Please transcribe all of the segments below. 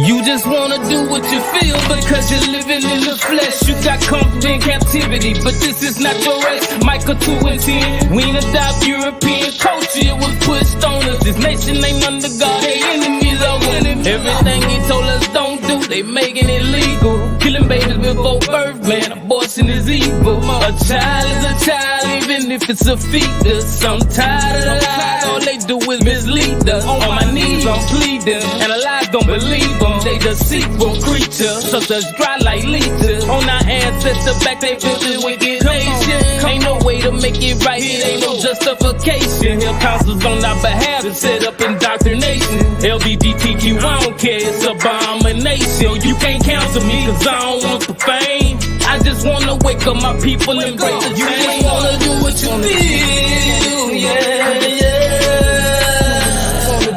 You just wanna do what you feel because you're living in the flesh. You got comfort in captivity, but this is not your race. Micah 2 and 10. We ain't adopt European culture, it was pushed on us. This nation ain't under God, they enemies of us. Everything he told us don't do, they making it legal. Killing babies before birth, man, abortion is evil. A child is a child, even if it's a fetus. I'm tired of the lies, all they do is mislead us. On my knees I'm pleading, and the lies don't believe them. They deceitful creatures, such as dry like leeches. On our ancestor back, they built this wicked nation. Ain't no way to make it right, it ain't no justification. Here counsels on our behalf to set up indoctrination. LGBTQ, I don't care, it's abomination. You can't counsel me, cause I don't want the fame. I just wanna wake up my people and break the chain. You just wanna do what you feel, yeah, yeah.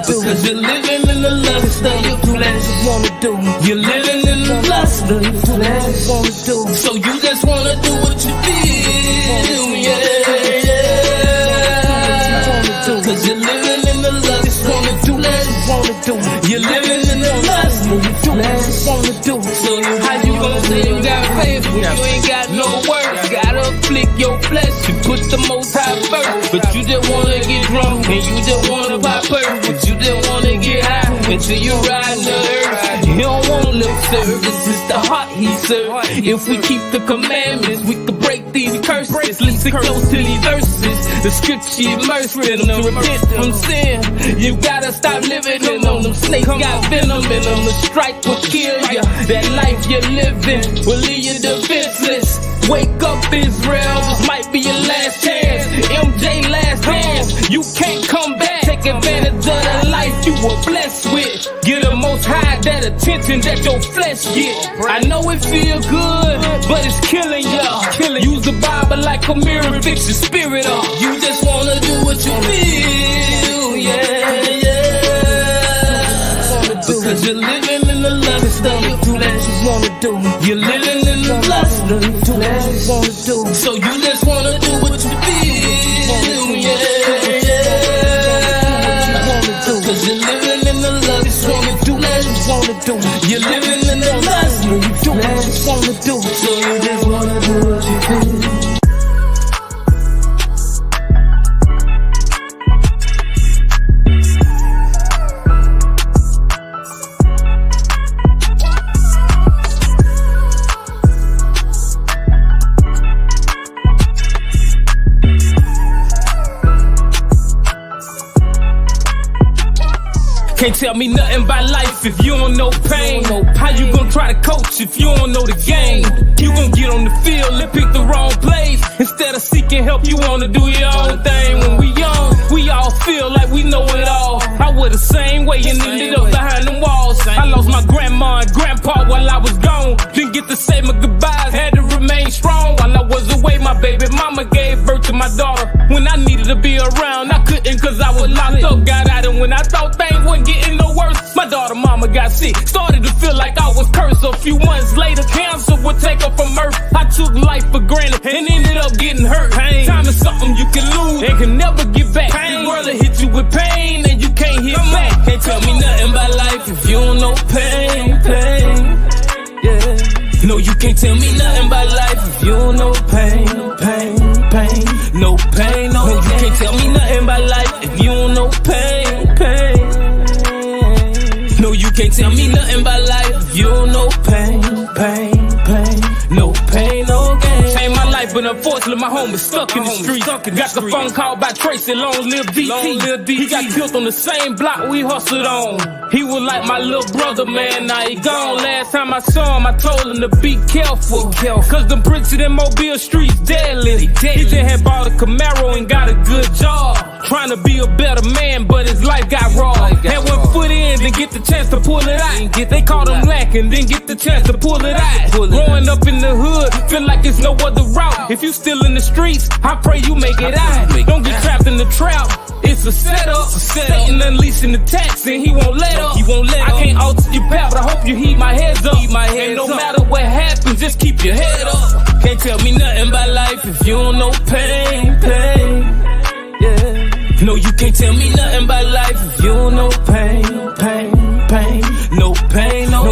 Because you're living in the lust of your flesh. You're living in the lust of your flesh. So you just wanna do what you feel, yeah, yeah. Cause you're living in the lust of your flesh. You're living in the lust of your flesh. So how you gonna say you got faith when you ain't got no work? Gotta afflict your flesh, you put the Most High first. But you just wanna get drunk and you just wanna pop perk. But you just wanna get high until you ride the earth. You don't want lip service, it's the heart he serves. If we keep the commandments, we can break these curses. Listen close to these verses, the scripture immersed in them. To repent from sin, you gotta stop living in them. Them snakes got venom in them, the strike will kill you. That life you're living will leave you defenseless. Wake up, Israel, this might be your last chance. MJ last dance, you can't come back. Take advantage of the life you were blessed with. Get the Most High that attention that your flesh get. I know it feel good, but it's killing ya. Use the Bible like a mirror, fix your spirit up. You just wanna do what you feel, yeah, yeah. Because you're living in the lust of your flesh. You're living in the lust of your flesh. So you just wanna do what you feel, yeah, yeah. Cause you're living in the lust of your flesh. You're living in the lust of your flesh. So you just wanna do what you feel. Can't tell me nothing about life if you don't know pain. How you gonna try to coach if you don't know the game? You gon' get on the field and pick the wrong plays. Instead of seeking help, you wanna do your own thing. When we young, we all feel like we know it all. I was the same way and ended up behind them walls. I lost my grandma and grandpa while I was gone. Didn't get to say my goodbyes, had to remain strong. While I was away, my baby mama gave birth to my daughter. When I needed to be around, I couldn't cause I was locked up. Got out and when I thought things weren't getting no worse, my daughter mama got sick. Started to feel like I was cursed. A few months later, cancer would take her from earth. I took life for granted and ended up getting hurt. Pain. Time is something you can lose and can never get back. Pain. The world will hit you with pain and you can't hit back. Can't tell me nothing about life if you don't know pain, pain. Yeah. No, you can't tell me nothing about life if you don't know pain, pain, pain. No pain, no. No, you can't tell me nothing about life if you don't know pain, pain. No, you can't tell me nothing about life if you don't know pain, pain, pain. No pain, no gain. Changed my life, but unfortunately my home is stuck in the street. Got the phone call by Tracy, long live DT. He got killed on the same block we hustled on. He was like my little brother, man, now he gone. Last time I saw him, I told him to be careful. Cause them bricks in Mobile streets deadly. He just had bought a Camaro and got a good job. Trying to be a better man, but his life got raw. Had one foot in, then get the chance to pull it out. They caught him lacking, then get the chance to pull it out. Growing up in the hood, feel like it's no other route. If you still in the streets, I pray you make it out. Don't get trapped in the trap. It's a setup. Satan unleashing the tax and he won't let up. I can't alter your path, but I hope you heat my heads up. And no matter what happens, just keep your head up. Can't tell me nothing about life if you don't know pain, pain. Yeah. No, you can't tell me nothing about life if you don't know pain, pain, pain. No pain, no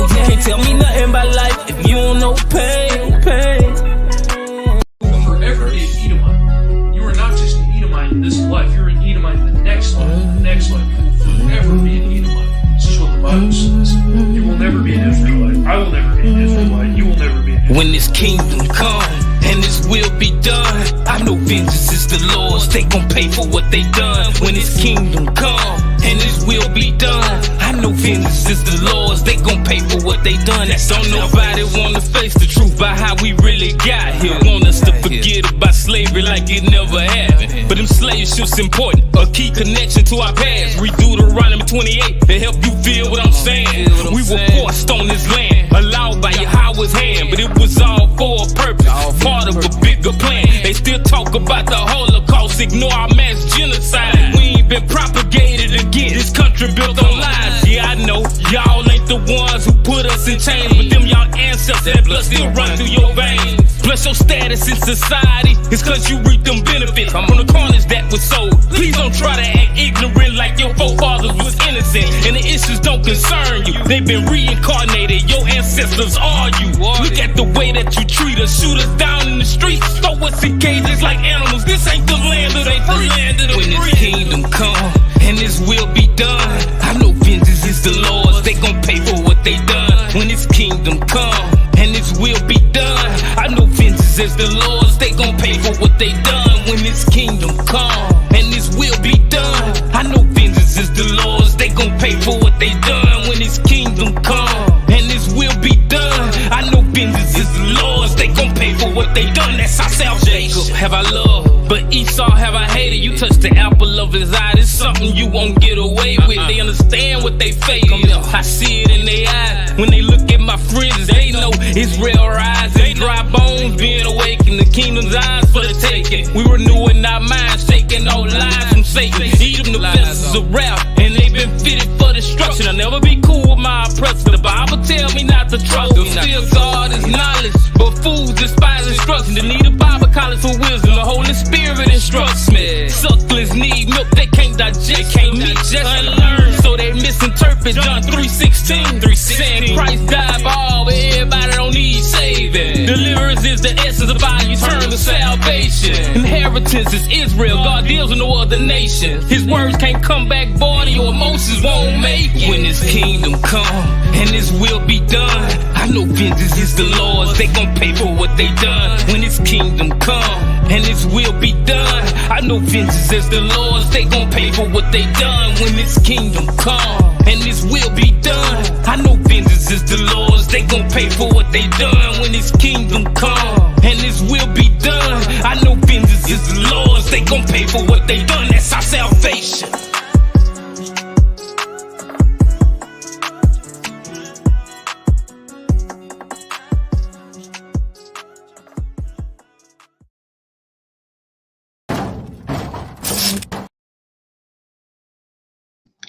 was. You will never be an Israelite. I will never be an Israelite. You will never be an Israelite. When this kingdom come and this will be done, I know vengeance is the Lord's. They gon' pay for what they done. When this kingdom come and this will be done, I know vengeance is the Lord's. They gon' pay for what they done. Don't nobody wanna face the truth about how we really got here. Want us to forget about slavery like it never happened. But them slave ships important, a key connection to our past. Redo Deuteronomy 28 to help you feel what I'm saying. We were forced on this land, allowed by Yahweh's hand, but it was all for a purpose, part of a bigger plan. They still talk about the Holocaust, ignore our mass genocide. We ain't been propagated again. This country built on lies. Yeah, I know y'all ain't the ones who put us in chains, but them y'all ancestors, that blood still run through your veins. Plus your status in society is cause you reap them benefits from the corners that was sold. Please don't try to act ignorant like your forefathers was innocent and the issues don't concern you. They've been reincarnated, your ancestors are you. Look at the way that you treat us, shoot us down in the streets, throw us in cages like animals. This ain't the land of the free. When this kingdom come and this will be done, I know vengeance is the Lord's. They gon' pay for what they done. When this kingdom come and this will be done, I know vengeance is the Lord's. They gon' pay for what they done. When this kingdom come and this will be done, I know vengeance is the Lord's. They gon' pay for what they done. When this kingdom come and this will be done, I know vengeance is the Lord's. They gon' pay for what they done. That's our salvation. Jacob have I loved, but Esau have I hated. You touched the apple of his eye. It's something you won't get away with. They understand what they face. I see it in their eyes when they look at my friends. They know Israel rising, dry bones being awakened. The kingdom's eyes for the taking. We renewing our minds, shaking all lies from Satan. Eat them the vessels of wrath, and they been fitted for destruction. I'll never be cool with my oppressor. The Bible tell me not to trust. The fear of God is knowledge, but fools despise instruction. They need a Bible college for wisdom. The Holy Spirit instructs me. Sucklers need milk, they can't digest. Can't meet, just unlearn. So they misinterpret John 3:16. Saying Christ died for all, but everybody don't need saving. Deliverance is the essence of our eternal salvation. Inheritance is Israel. God deals with no other nation. His words can't come back void, your emotions won't make it. When this kingdom come and this will be done, I know vengeance is the Lord's. They gon' pay for what they done. When this kingdom come and this will be done, I know vengeance is the Lord's. They gon' pay for what they done. When this kingdom come and this will be done, I know vengeance is the Lord's. They gon' pay for what they done. When this kingdom come and this will be done, I know vengeance is the Lord's. They gon' pay for what they done. That's our salvation.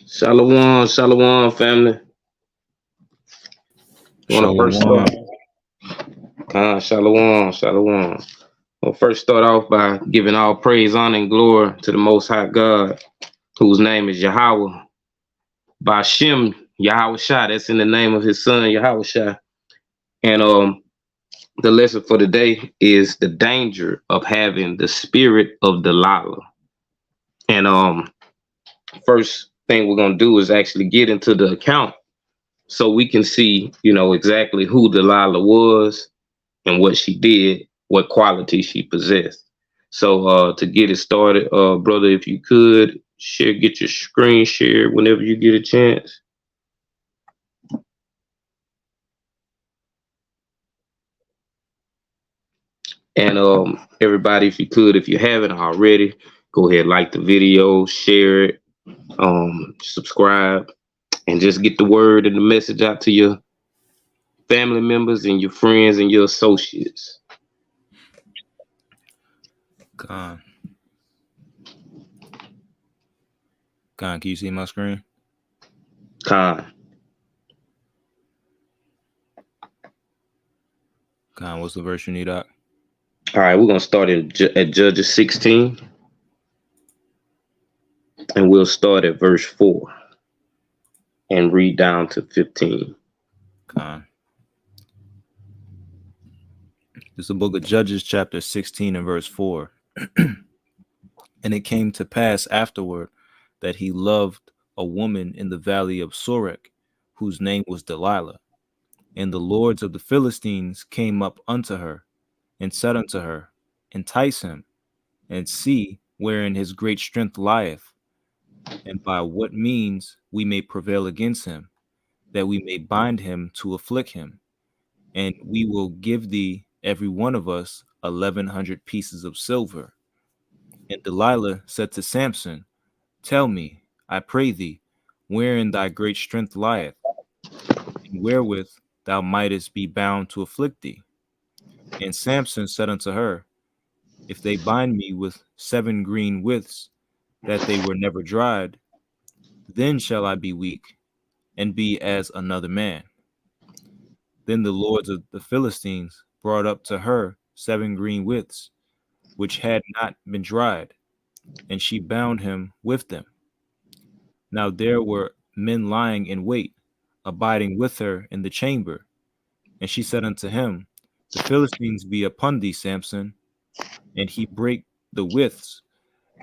Shalom, shalom, family. Want to first start? Shalom, shalom. We'll first start off by giving all praise, honor, and glory to the Most High God, whose name is Yahweh. Bashem Yahweh Shah. That's in the name of His Son Yahweh Shah. And the lesson for today is the danger of having the spirit of Delilah. And first thing we're gonna do is actually get into the account so we can see, exactly who Delilah was and what she did, what quality she possessed. So to get it started, brother, if you could get your screen shared whenever you get a chance. And everybody, if you could, if you haven't already, go ahead, like the video, share it, subscribe, and just get the word and the message out to your family members and your friends and your associates. Con, can you see my screen? Con, what's the verse you need, Doc? all right, we're gonna start at Judges 16, and we'll start at verse 4 and read down to 15. Con. This is the book of Judges, chapter 16 and verse 4. And it came to pass afterward that he loved a woman in the valley of Sorek, whose name was Delilah. And the lords of the Philistines came up unto her, and said unto her, Entice him, and see wherein his great strength lieth, and by what means we may prevail against him, that we may bind him to afflict him. And we will give thee every one of us 1,100 pieces of silver. And Delilah said to Samson, Tell me, I pray thee, wherein thy great strength lieth, and wherewith thou mightest be bound to afflict thee. And Samson said unto her, If they bind me with 7 green withs, that they were never dried, then shall I be weak, and be as another man. Then the lords of the Philistines brought up to her 7 green withs, which had not been dried, and she bound him with them. Now there were men lying in wait, abiding with her in the chamber. And she said unto him, The Philistines be upon thee, Samson. And he brake the withs,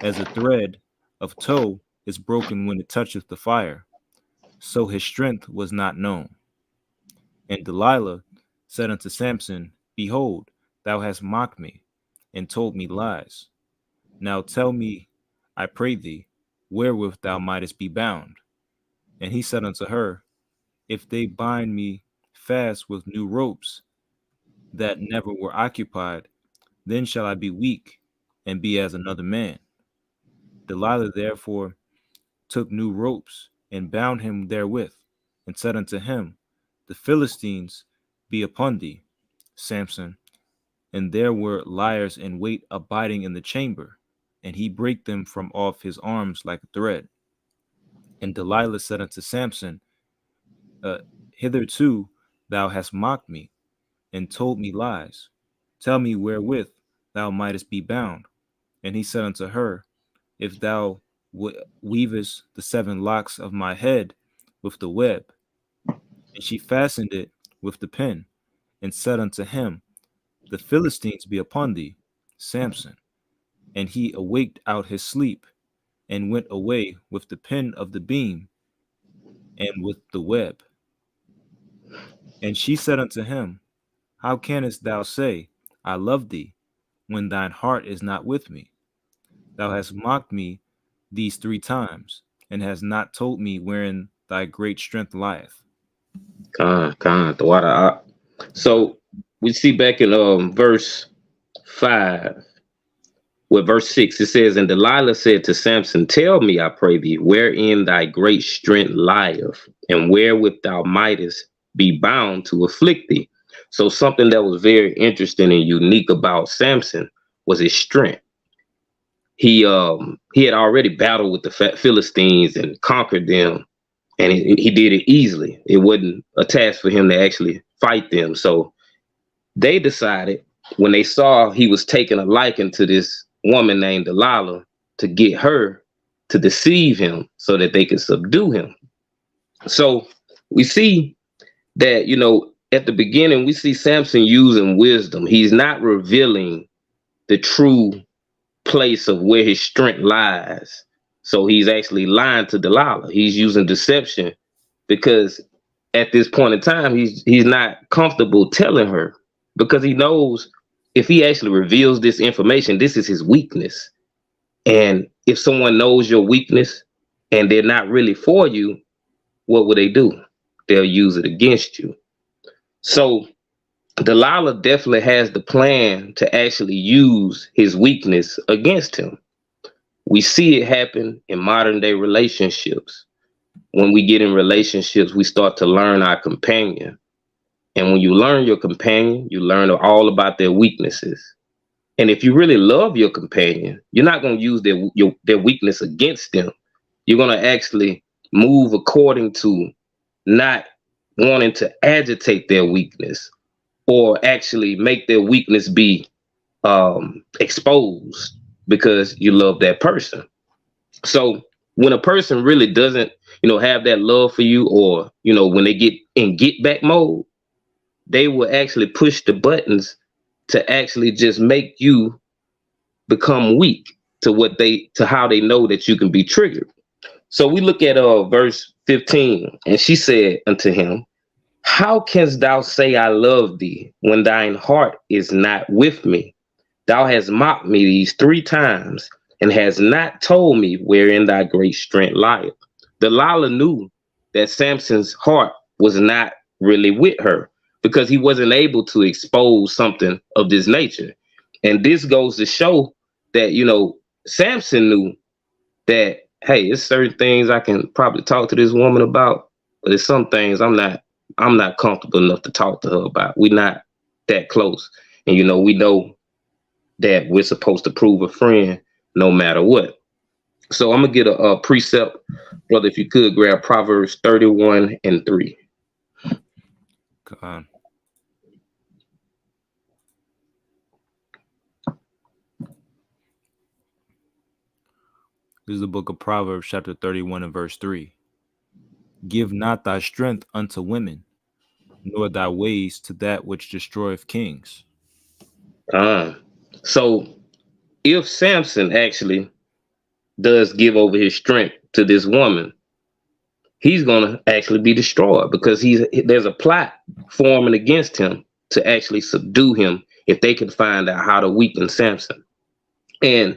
as a thread of tow is broken when it toucheth the fire. So his strength was not known. And Delilah said unto Samson, Behold, thou hast mocked me, and told me lies. Now tell me, I pray thee, wherewith thou mightest be bound. And he said unto her, If they bind me fast with new ropes that never were occupied, then shall I be weak, and be as another man. Delilah therefore took new ropes, and bound him therewith, and said unto him, The Philistines be upon thee, Samson. And there were liars in wait abiding in the chamber, and he brake them from off his arms like a thread. And Delilah said unto Samson, Hitherto thou hast mocked me, and told me lies. Tell me wherewith thou mightest be bound. And he said unto her, If thou weavest the 7 locks of my head with the web. And she fastened it with the pin, and said unto him, The Philistines be upon thee, Samson. And he awaked out his sleep, and went away with the pin of the beam, and with the web. And she said unto him, How canst thou say, I love thee, when thine heart is not with me? Thou hast mocked me these 3 times, and hast not told me wherein thy great strength lieth. The water. So we see back in verse 5, with verse 6, it says, And Delilah said to Samson, Tell me, I pray thee, wherein thy great strength lieth, and wherewith thou mightest be bound to afflict thee. So something that was very interesting and unique about Samson was his strength. He had already battled with the Philistines and conquered them, and he did it easily. It wasn't a task for him to actually fight them. So they decided, when they saw he was taking a liking to this woman named Delilah, to get her to deceive him so that they could subdue him. So we see that, at the beginning, we see Samson using wisdom. He's not revealing the true place of where his strength lies. So he's actually lying to Delilah. He's using deception because at this point in time, he's not comfortable telling her, because he knows if he actually reveals this information, this is his weakness. And if someone knows your weakness and they're not really for you, what will they do? They'll use it against you. So Delilah definitely has the plan to actually use his weakness against him. We see it happen in modern day relationships. When we get in relationships, we start to learn our companion. And when you learn your companion, you learn all about their weaknesses. And if you really love your companion, you're not going to use their weakness against them. You're going to actually move according to not wanting to agitate their weakness or actually make their weakness be exposed, because you love that person. So when a person really doesn't, have that love for you, or, when they get in get back mode, they will actually push the buttons to actually just make you become weak to how they know that you can be triggered. So we look at verse 15, and she said unto him, how canst thou say I love thee when thine heart is not with me? Thou hast mocked me these 3 times, and hast not told me wherein thy great strength lieth. Delilah knew that Samson's heart was not really with her because he wasn't able to expose something of this nature. And this goes to show that, Samson knew that, hey, it's certain things I can probably talk to this woman about, but there's some things I'm not comfortable enough to talk to her about. We're not that close. And we know that we're supposed to prove a friend no matter what. So I'm gonna get a precept, brother. If you could grab Proverbs 31:3. Come on. This is the book of Proverbs, chapter 31 and verse 3. Give not thy strength unto women, nor thy ways to that which destroyeth kings. So if Samson actually does give over his strength to this woman, he's gonna actually be destroyed because there's a plot forming against him to actually subdue him if they can find out how to weaken Samson. And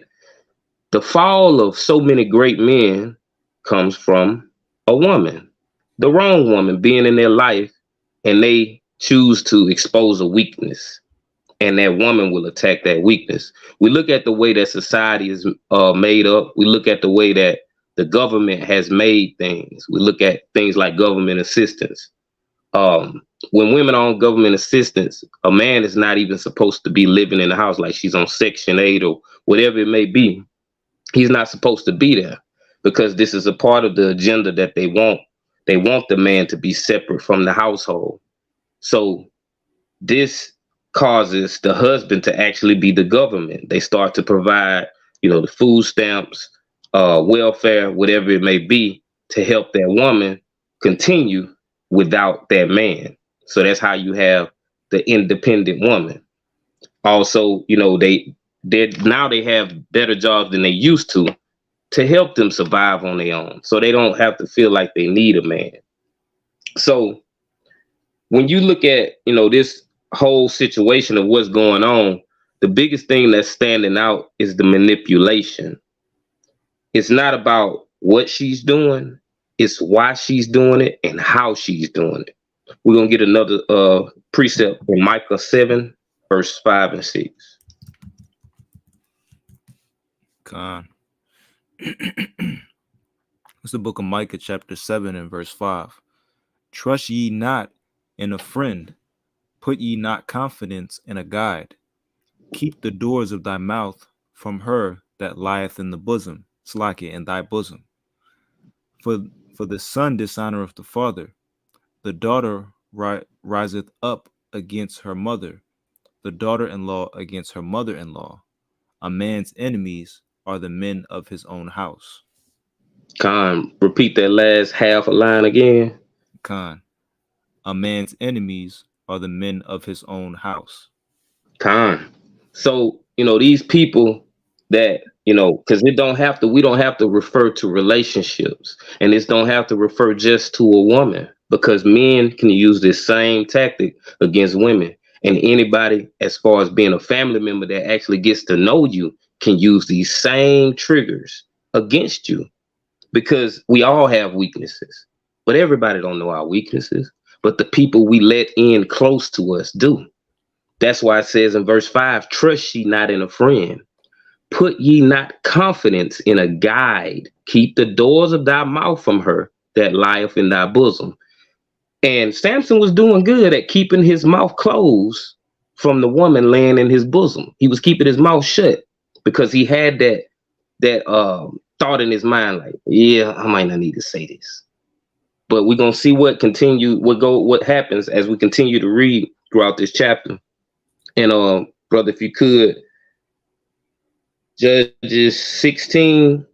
the fall of so many great men comes from a woman, the wrong woman being in their life, and they choose to expose a weakness, and that woman will attack that weakness. We look at the way that society is made up. We look at the way that the government has made things. We look at things like government assistance. When women are on government assistance, a man is not even supposed to be living in the house, like she's on Section 8 or whatever it may be. He's not supposed to be there because this is a part of the agenda that they want. They want the man to be separate from the household. So this causes the husband to actually be the government. They start to provide, the food stamps, welfare, whatever it may be, to help that woman continue without that man. So that's how you have the independent woman. Also, they have better jobs than they used to help them survive on their own. So they don't have to feel like they need a man. So when you look at, this whole situation of what's going on, the biggest thing that's standing out is the manipulation. It's not about what she's doing, it's why she's doing it and how she's doing it. We're going to get another precept in Micah 7, verse 5 and 6. Come on. It's the book of Micah, chapter 7 and verse 5. Trust ye not in a friend, put ye not confidence in a guide. Keep the doors of thy mouth from her that lieth in the bosom, slack it in thy bosom. For the son dishonoreth the father, the daughter riseth up against her mother, the daughter-in-law against her mother-in-law. A man's enemies are the men of his own house. Khan, repeat that last half a line again. Khan, a man's enemies are the men of his own house. Khan. So, these people that, because we don't have to refer to relationships, and this don't have to refer just to a woman, because men can use this same tactic against women. And anybody, as far as being a family member that actually gets to know you, can use these same triggers against you, because we all have weaknesses, but everybody don't know our weaknesses, but the people we let in close to us do. That's why it says in verse 5, trust ye not in a friend, put ye not confidence in a guide, keep the doors of thy mouth from her that lieth in thy bosom. And Samson was doing good at keeping his mouth closed from the woman laying in his bosom. He was keeping his mouth shut because he had that thought in his mind, like, yeah, I might not need to say this. But we're gonna see what happens as we continue to read throughout this chapter. And brother, if you could, Judges 16,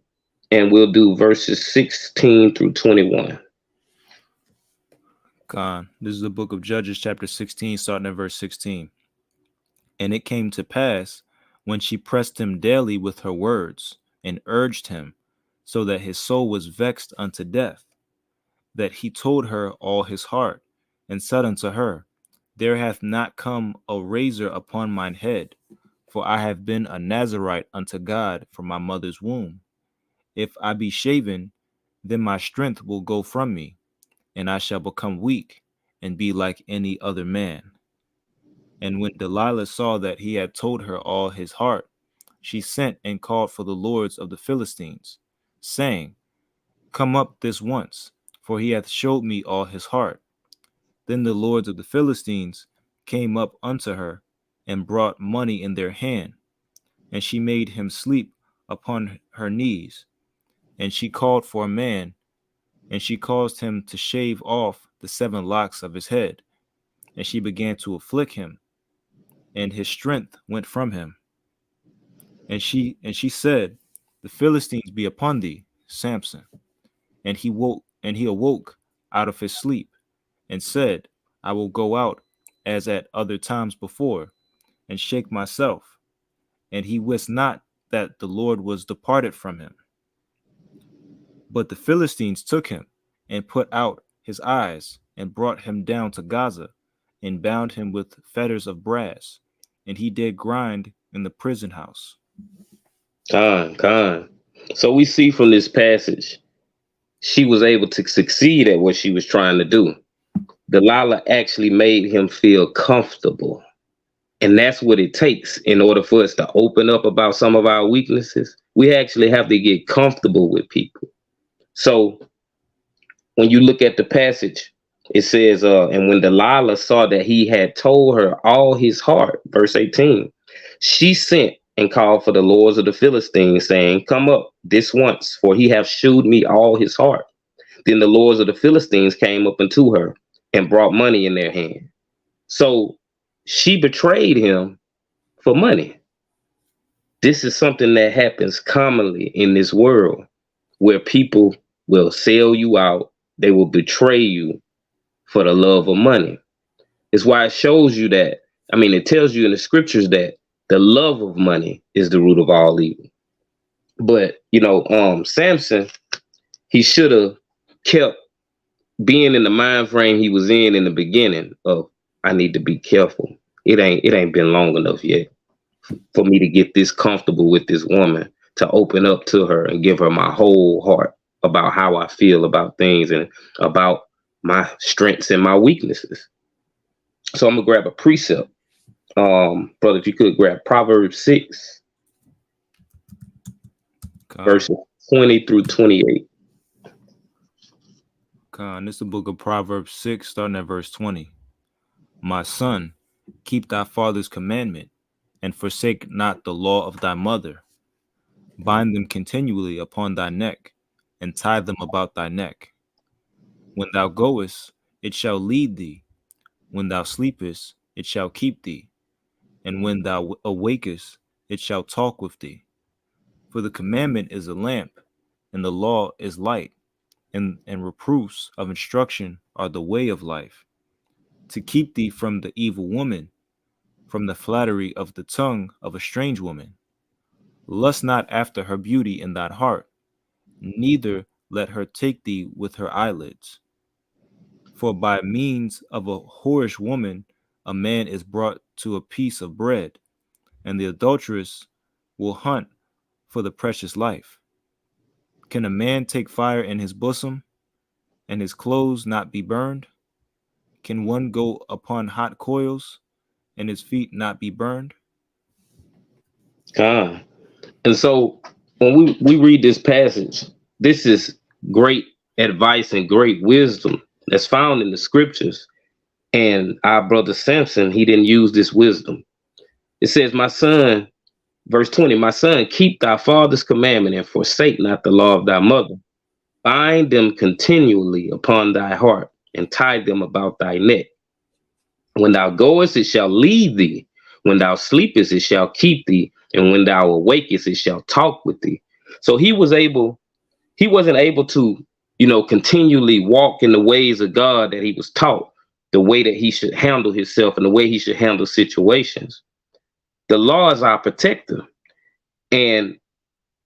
and we'll do verses 16 through 21. God, this is the book of Judges, chapter 16, starting at verse 16. And it came to pass, when she pressed him daily with her words, and urged him, so that his soul was vexed unto death, that he told her all his heart, and said unto her, There hath not come a razor upon mine head, for I have been a Nazarite unto God from my mother's womb. If I be shaven, then my strength will go from me, and I shall become weak, and be like any other man. And when Delilah saw that he had told her all his heart, she sent and called for the lords of the Philistines, saying, Come up this once, for he hath showed me all his heart. Then the lords of the Philistines came up unto her, and brought money in their hand, and she made him sleep upon her knees. And she called for a man, and she caused him to shave off the 7 locks of his head, and she began to afflict him, and his strength went from him. And she said, The Philistines be upon thee, Samson. And he awoke out of his sleep, and said, I will go out as at other times before, and shake myself. And he wist not that the Lord was departed from him. But the Philistines took him, and put out his eyes, and brought him down to Gaza, and bound him with fetters of brass, and he did grind in the prison house. Con. So we see from this passage, she was able to succeed at what she was trying to do. Delilah actually made him feel comfortable. And that's what it takes in order for us to open up about some of our weaknesses. We actually have to get comfortable with people. So when you look at the passage, it says, and when Delilah saw that he had told her all his heart, verse 18, she sent and called for the lords of the Philistines, saying, Come up this once, for he hath shewed me all his heart. Then the lords of the Philistines came up unto her, and brought money in their hand. So she betrayed him for money. This is something that happens commonly in this world, where people will sell you out. They will betray you for the love of money. It's why it shows you that, it tells you in the scriptures that the love of money is the root of all evil. But, Samson, he should have kept being in the mind frame he was in the beginning of, I need to be careful. It ain't been long enough yet for me to get this comfortable with this woman, to open up to her and give her my whole heart about how I feel about things and about my strengths and my weaknesses. So I'm gonna grab a precept. Brother, if you could grab Proverbs 6, verses 20 through 28. This is the book of Proverbs 6, starting at verse 20. My son, keep thy father's commandment, and forsake not the law of thy mother. Bind them continually upon thy neck, and tie them about thy neck. When thou goest, it shall lead thee. When thou sleepest, it shall keep thee. And when thou awakest, it shall talk with thee. For the commandment is a lamp, and the law is light, and reproofs of instruction are the way of life. To keep thee from the evil woman, from the flattery of the tongue of a strange woman. Lust not after her beauty in thy heart, neither let her take thee with her eyelids. For by means of a whorish woman, a man is brought to a piece of bread, and the adulteress will hunt for the precious life. Can a man take fire in his bosom, and his clothes not be burned? Can one go upon hot coals, and his feet not be burned? And so when we read this passage, this is great advice and great wisdom that's found in the scriptures. And our brother Samson, he didn't use this wisdom. It says, my son, verse 20, my son, keep thy father's commandment and forsake not the law of thy mother. Bind them continually upon thy heart and tie them about thy neck. When thou goest, it shall lead thee. When thou sleepest, it shall keep thee. And when thou awakest, it shall talk with thee. So he wasn't able to, continually walk in the ways of God that he was taught, the way that he should handle himself and the way he should handle situations. The law is our protector. And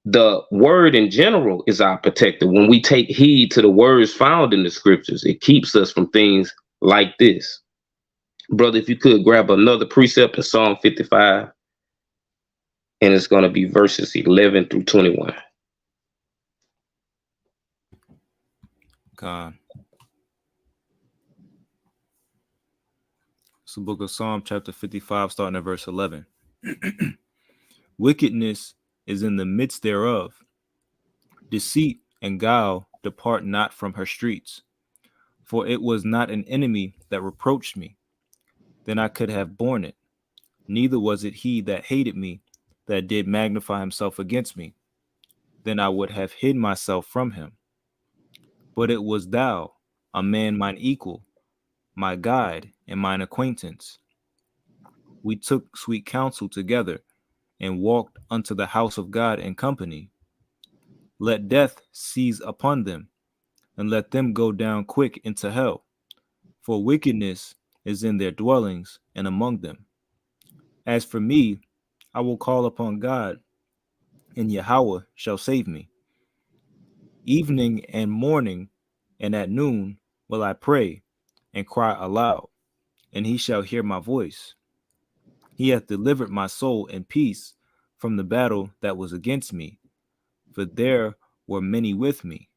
the word in general is our protector. When we take heed to the words found in the scriptures, it keeps us from things like this. Brother, if you could grab another precept in Psalm 55, and it's going to be verses 11 through 21. Con. It's the book of Psalm chapter 55, starting at verse 11. Wickedness is in the midst thereof. Deceit and guile depart not from her streets. For it was not an enemy that reproached me, then I could have borne it. Neither was it he that hated me, that did magnify himself against me. Then I would have hid myself from him. But it was thou, a man mine equal, my guide and mine acquaintance. We took sweet counsel together, and walked unto the house of God in company. Let death seize upon them, and let them go down quick into hell. For wickedness is in their dwellings and among them. As for me, I will call upon God, and Yahweh shall save me. Evening and morning and at noon will I pray and cry aloud, and he shall hear my voice. He hath delivered my soul in peace from the battle that was against me, for there were many with me.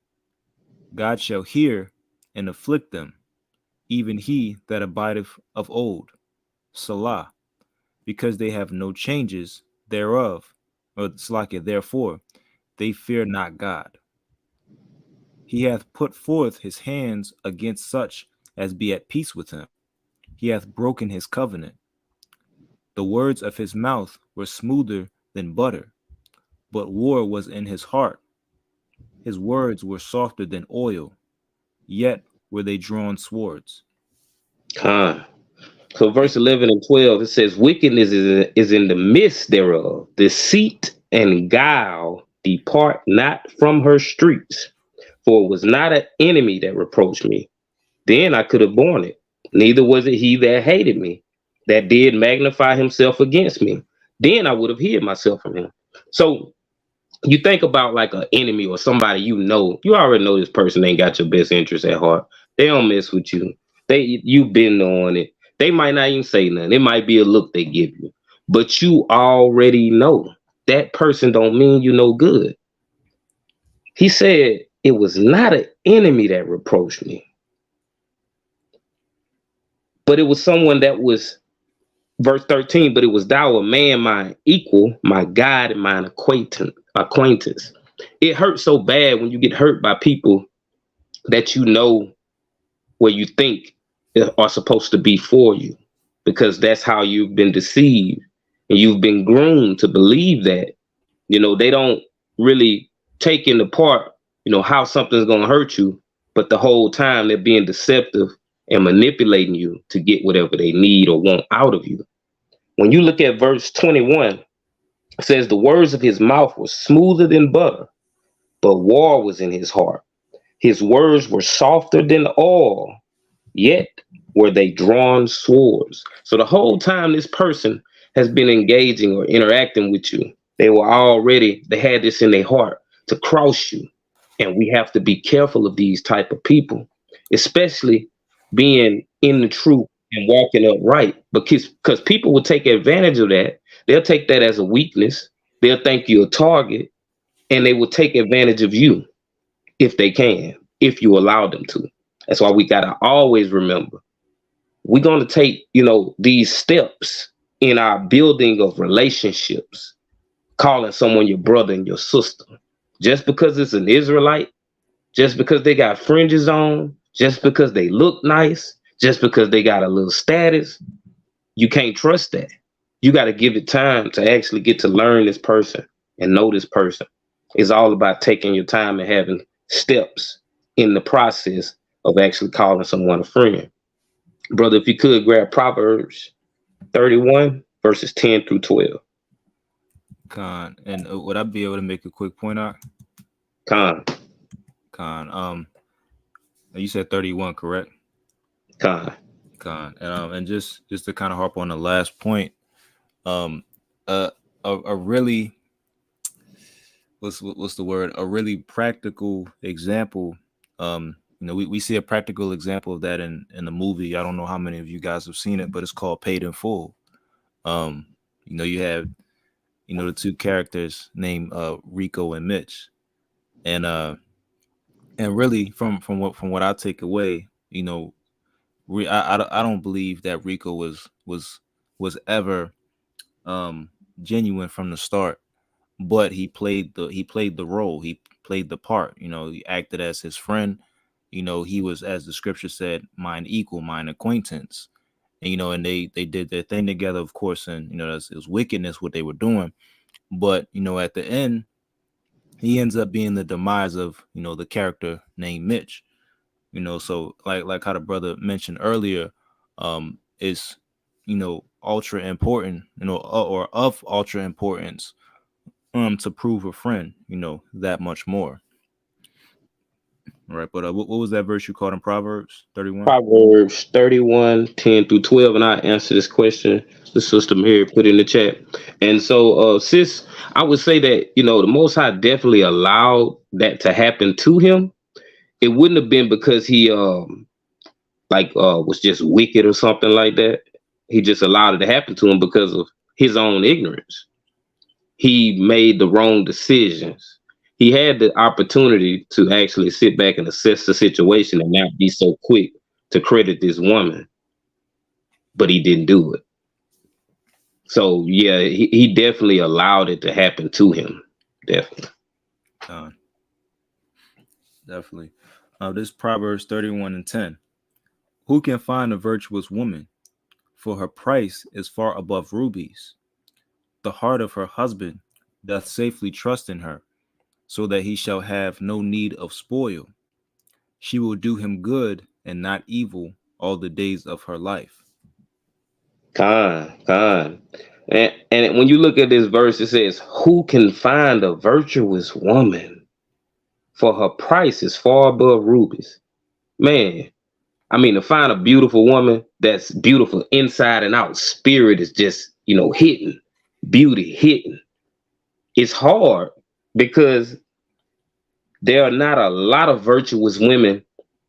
God shall hear and afflict them, even he that abideth of old. Salah, because they have no changes thereof, or Slakia, therefore they fear not God. He hath put forth his hands against such as be at peace with him. He hath broken his covenant. The words of his mouth were smoother than butter, but war was in his heart. His words were softer than oil, yet were they drawn swords. So verse 11 and 12, it says, wickedness is in the midst thereof. Deceit and guile depart not from her streets. For it was not an enemy that reproached me. Then I could have borne it. Neither was it he that hated me, that did magnify himself against me. Then I would have hid myself from him. So you think about like an enemy or somebody you already know this person ain't got your best interest at heart. They don't mess with you. You've been on it. They might not even say nothing. It might be a look they give you. But you already know that person don't mean you no good. He said, it was not an enemy that reproached me, but it was someone that was, verse 13, but it was thou, a man mine equal, my guide and mine acquaintance. It hurts so bad when you get hurt by people that you know where you think are supposed to be for you, because that's how you've been deceived and you've been groomed to believe that, they don't really take into part, how something's going to hurt you, but the whole time they're being deceptive and manipulating you to get whatever they need or want out of you. When you look at verse 21, it says the words of his mouth were smoother than butter, but war was in his heart. His words were softer than oil, yet were they drawn swords. So the whole time this person has been engaging or interacting with you, they had this in their heart to cross you. And we have to be careful of these type of people, especially being in the truth and walking upright, because people will take advantage of that. They'll take that as a weakness. They'll think you're a target, and they will take advantage of you if they can, if you allow them to. That's why we got to always remember, we're going to take, these steps in our building of relationships, calling someone your brother and your sister. Just because it's an Israelite, just because they got fringes on, just because they look nice, just because they got a little status, you can't trust that. You got to give it time to actually get to learn this person and know this person. It's all about taking your time and having steps in the process of actually calling someone a friend. Brother, if you could grab Proverbs 31, verses 10 through 12. Con, and would I be able to make a quick point out? Con. You said 31, correct? Con. And just to kind of harp on the last point, a really what's the word? A really practical example. We see a practical example of that in the movie. I don't know how many of you guys have seen it, but it's called Paid in Full. You have the two characters named Rico and Mitch, and really from what I take away, I don't believe that Rico was ever genuine from the start, but he played the role, he played the part. He acted as his friend. He was, as the scripture said, mine equal, mine acquaintance. And they did their thing together, of course, and it was wickedness what they were doing. But at the end, he ends up being the demise of the character named Mitch. So like how the brother mentioned earlier, is ultra important, or of ultra importance, to prove a friend, that much more. All right, but what was that verse you called in Proverbs 31? Proverbs 31, 10 through 12, and I answer this question the sister Mary put in the chat. And so, sis, I would say that, the Most High definitely allowed that to happen to him. It wouldn't have been because he was just wicked or something like that. He just allowed it to happen to him because of his own ignorance. He made the wrong decisions. He had the opportunity to actually sit back and assess the situation and not be so quick to credit this woman, but he didn't do it. So yeah, he definitely allowed it to happen to him. Definitely. Definitely. This Proverbs 31 and 10. Who can find a virtuous woman? For her price is far above rubies. The heart of her husband doth safely trust in her, so that he shall have no need of spoil. She will do him good and not evil all the days of her life. Con. And when you look at this verse, it says, who can find a virtuous woman? For her price is far above rubies. Man, I mean, to find a beautiful woman that's beautiful inside and out, spirit is just, hitting, beauty hitting. It's hard because there are not a lot of virtuous women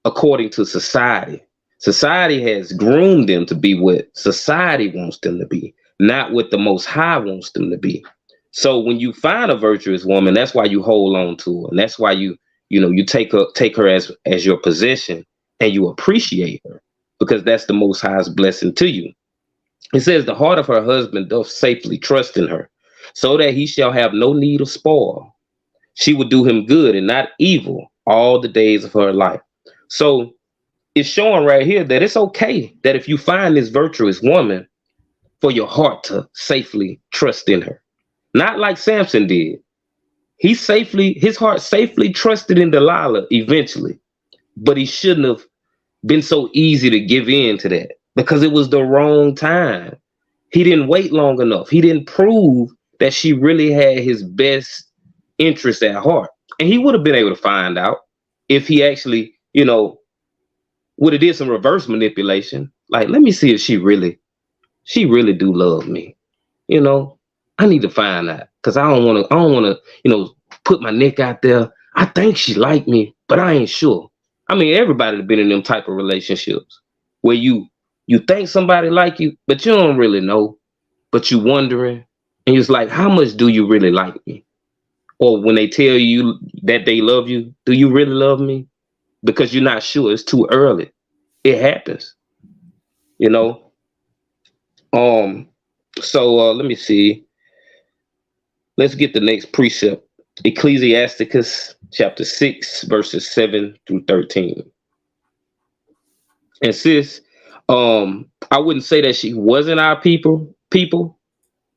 according to society. Society has groomed them to be what society wants them to be, not what the Most High wants them to be. So when you find a virtuous woman, that's why you hold on to her, and that's why you take her as your possession, and you appreciate her, because that's the Most High's blessing to you. It says the heart of her husband doth safely trust in her, so that he shall have no need of spoil. She will do him good and not evil all the days of her life. So it's showing right here that it's okay that if you find this virtuous woman, for your heart to safely trust in her. Not like Samson did. His heart safely trusted in Delilah eventually, but he shouldn't have been so easy to give in to that, because it was the wrong time. He didn't wait long enough. He didn't prove that she really had his best interest at heart. And he would have been able to find out if he actually, would have did some reverse manipulation. Like, let me see if she really do love me. I need to find that, because I don't want to, put my neck out there. I think she like me, but I ain't sure. I mean, everybody's been in them type of relationships where you think somebody like you, but you don't really know, but you wondering, and it's like, how much do you really like me? Or when they tell you that they love you, do you really love me? Because you're not sure. It's too early. It happens. So let me see. Let's get the next precept. Ecclesiasticus chapter 6, verses 7 through 13. And sis, I wouldn't say that she wasn't our people,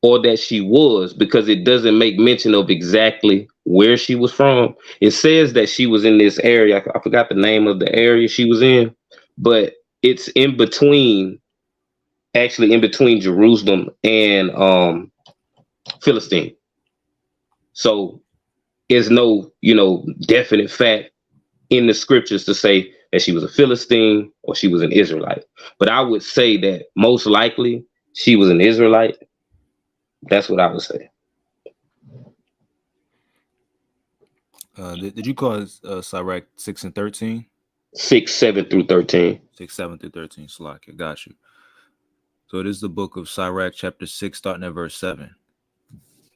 or that she was, because it doesn't make mention of exactly where she was from. It says that she was in this area. I forgot the name of the area she was in, but it's in between Jerusalem and Philistine. So there's no, definite fact in the scriptures to say that she was a Philistine or she was an Israelite. But I would say that most likely she was an Israelite. That's what I would say. Did you call Sirach 6 and 13? 6, 7 through 13. 6, 7 through 13. Slack, got you. So it is the book of Sirach, chapter 6, starting at verse 7.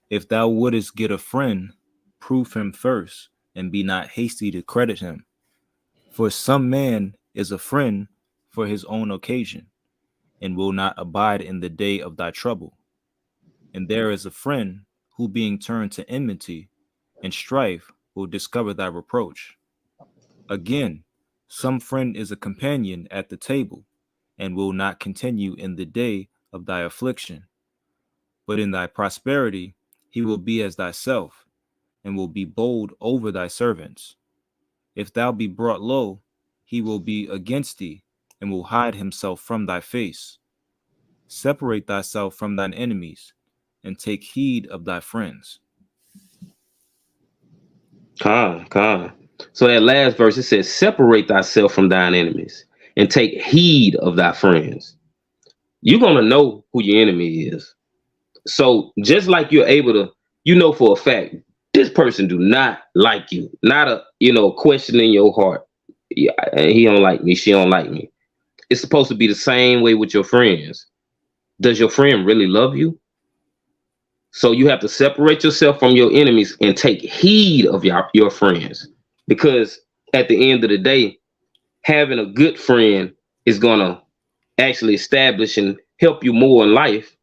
If thou wouldest get a friend, prove him first, and be not hasty to credit him. For some man is a friend for his own occasion, and will not abide in the day of thy trouble. And there is a friend who, being turned to enmity and strife, will discover thy reproach. Again, some friend is a companion at the table, and will not continue in the day of thy affliction. But in thy prosperity he will be as thyself, and will be bold over thy servants. If thou be brought low, he will be against thee, and will hide himself from thy face. Separate thyself from thine enemies, and take heed of thy friends. Con. So that last verse, it says, separate thyself from thine enemies and take heed of thy friends. You're going to know who your enemy is. So just like you're able to, you know for a fact, this person do not like you. Not a, question in your heart. Yeah, he don't like me. She don't like me. It's supposed to be the same way with your friends. Does your friend really love you? So you have to separate yourself from your enemies and take heed of your friends. Because at the end of the day, having a good friend is going to actually establish and help you more in life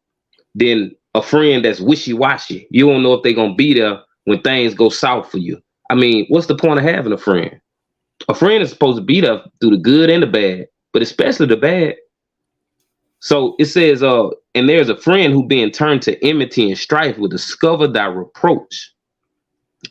than a friend that's wishy-washy. You don't know if they're going to be there when things go south for you. I mean, what's the point of having a friend? A friend is supposed to be there through the good and the bad, but especially the bad. So it says, and there's a friend who being turned to enmity and strife will discover thy reproach.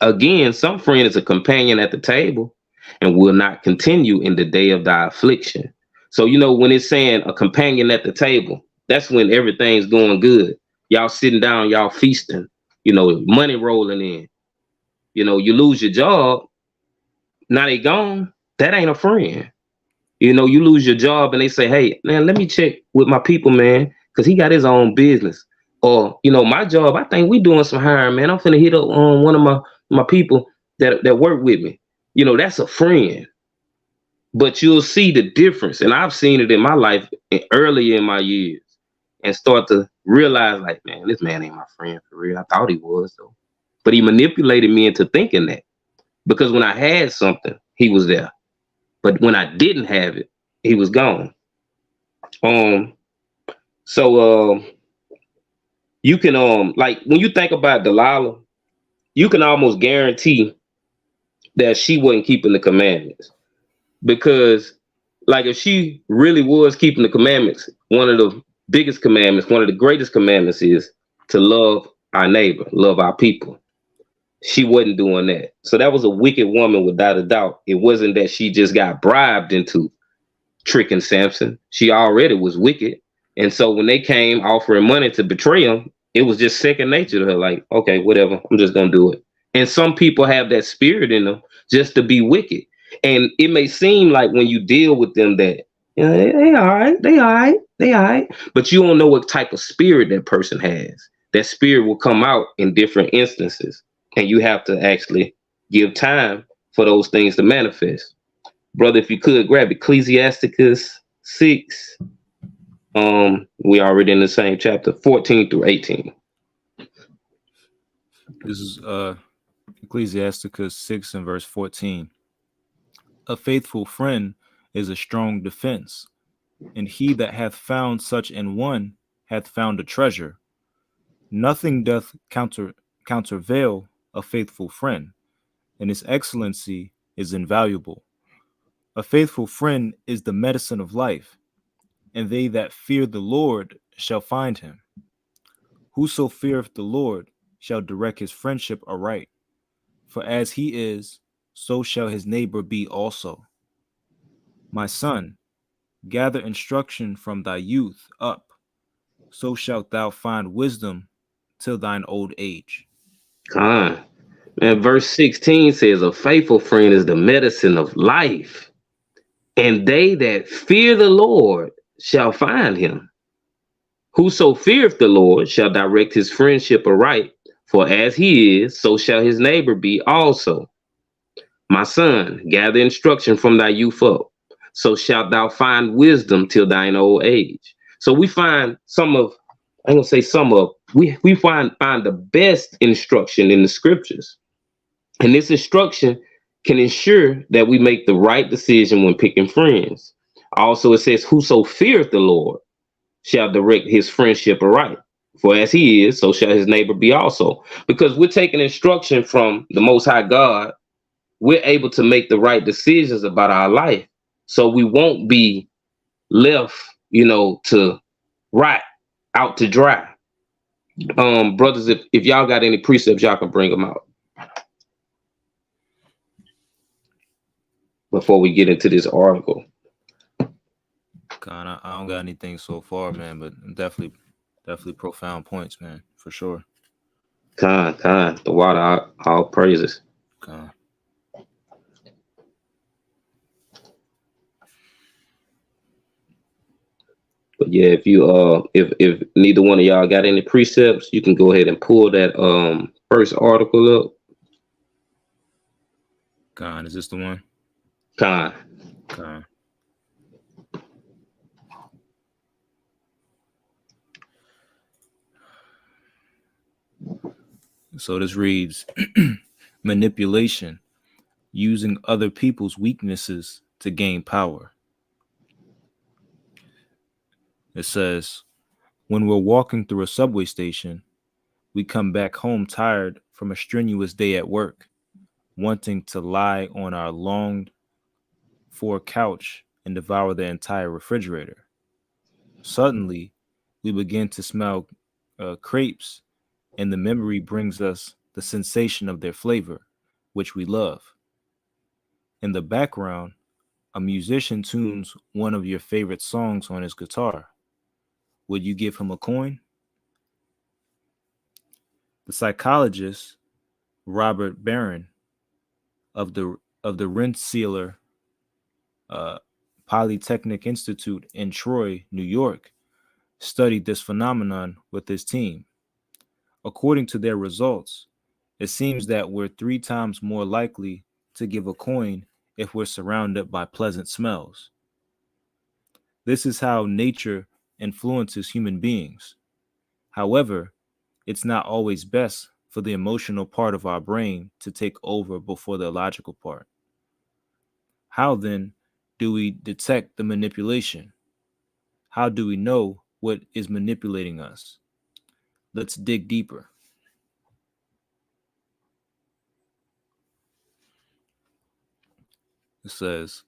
Again, some friend is a companion at the table and will not continue in the day of thy affliction. So, when it's saying a companion at the table, that's when everything's going good. Y'all sitting down, y'all feasting, money rolling in. You lose your job, now they gone. That ain't a friend. You lose your job and they say, hey, man, let me check with my people, man, because he got his own business. Or, my job, I think we doing some hiring, man. I'm finna hit up on one of my people that work with me. That's a friend. But you'll see the difference. And I've seen it in my life early in my years and start to realize, like, man, this man ain't my friend for real. I thought he was, though. But he manipulated me into thinking that. Because when I had something, he was there. But when I didn't have it, he was gone. So you can like when you think about Delilah, you can almost guarantee that she wasn't keeping the commandments. Because like if she really was keeping the commandments, one of the biggest commandments, one of the greatest commandments is to love our neighbor, love our people. She wasn't doing that. So that was a wicked woman without a doubt. It wasn't that she just got bribed into tricking Samson. She already was wicked. And so when they came offering money to betray him, it was just second nature to her. Like, okay, whatever, I'm just going to do it. And some people have that spirit in them just to be wicked. And it may seem like when you deal with them that, they all right, they all right. But you don't know what type of spirit that person has. That spirit will come out in different instances. And you have to actually give time for those things to manifest. Brother, if you could grab Ecclesiasticus 6. We already in the same chapter, 14 through 18. This is Ecclesiasticus 6 and verse 14. A faithful friend is a strong defense, and he that hath found such an one hath found a treasure. Nothing doth countervail a faithful friend, and his excellency is invaluable. A faithful friend is the medicine of life, and they that fear the Lord shall find him. Whoso feareth the Lord shall direct his friendship aright, for as he is, so shall his neighbor be also. My son, gather instruction from thy youth up, so shalt thou find wisdom till thine old age. And verse 16 says, a faithful friend is the medicine of life, and they that fear the Lord shall find him. Whoso feareth the Lord shall direct his friendship aright, for as he is, so shall his neighbor be also. My son, gather instruction from thy youth up, so shalt thou find wisdom till thine old age. So we find I'm gonna say we find the best instruction in the scriptures. And this instruction can ensure that we make the right decision when picking friends. Also, it says, whoso feareth the Lord shall direct his friendship aright. For as he is, so shall his neighbor be also. Because we're taking instruction from the Most High God, we're able to make the right decisions about our life. So we won't be left, to rot out to dry. Brothers, if y'all got any precepts, y'all can bring them out before we get into this article. God, I don't got anything so far, man, but definitely profound points, man, for sure. Khan, the water, all praises. God. But yeah, if neither one of y'all got any precepts, you can go ahead and pull that first article up. God, is this the one? Khan. God. So this reads, manipulation, using other people's weaknesses to gain power. It says, when we're walking through a subway station, we come back home tired from a strenuous day at work, wanting to lie on our longed for couch and devour the entire refrigerator. Suddenly, we begin to smell crepes, and the memory brings us the sensation of their flavor, which we love. In the background, a musician tunes one of your favorite songs on his guitar. Would you give him a coin? The psychologist Robert Barron of the Rensselaer Polytechnic Institute in Troy, New York, studied this phenomenon with his team. According to their results, it seems that we're 3 times more likely to give a coin if we're surrounded by pleasant smells. This is how nature influences human beings. However, it's not always best for the emotional part of our brain to take over before the logical part. How then do we detect the manipulation? How do we know what is manipulating us? Let's dig deeper. It says,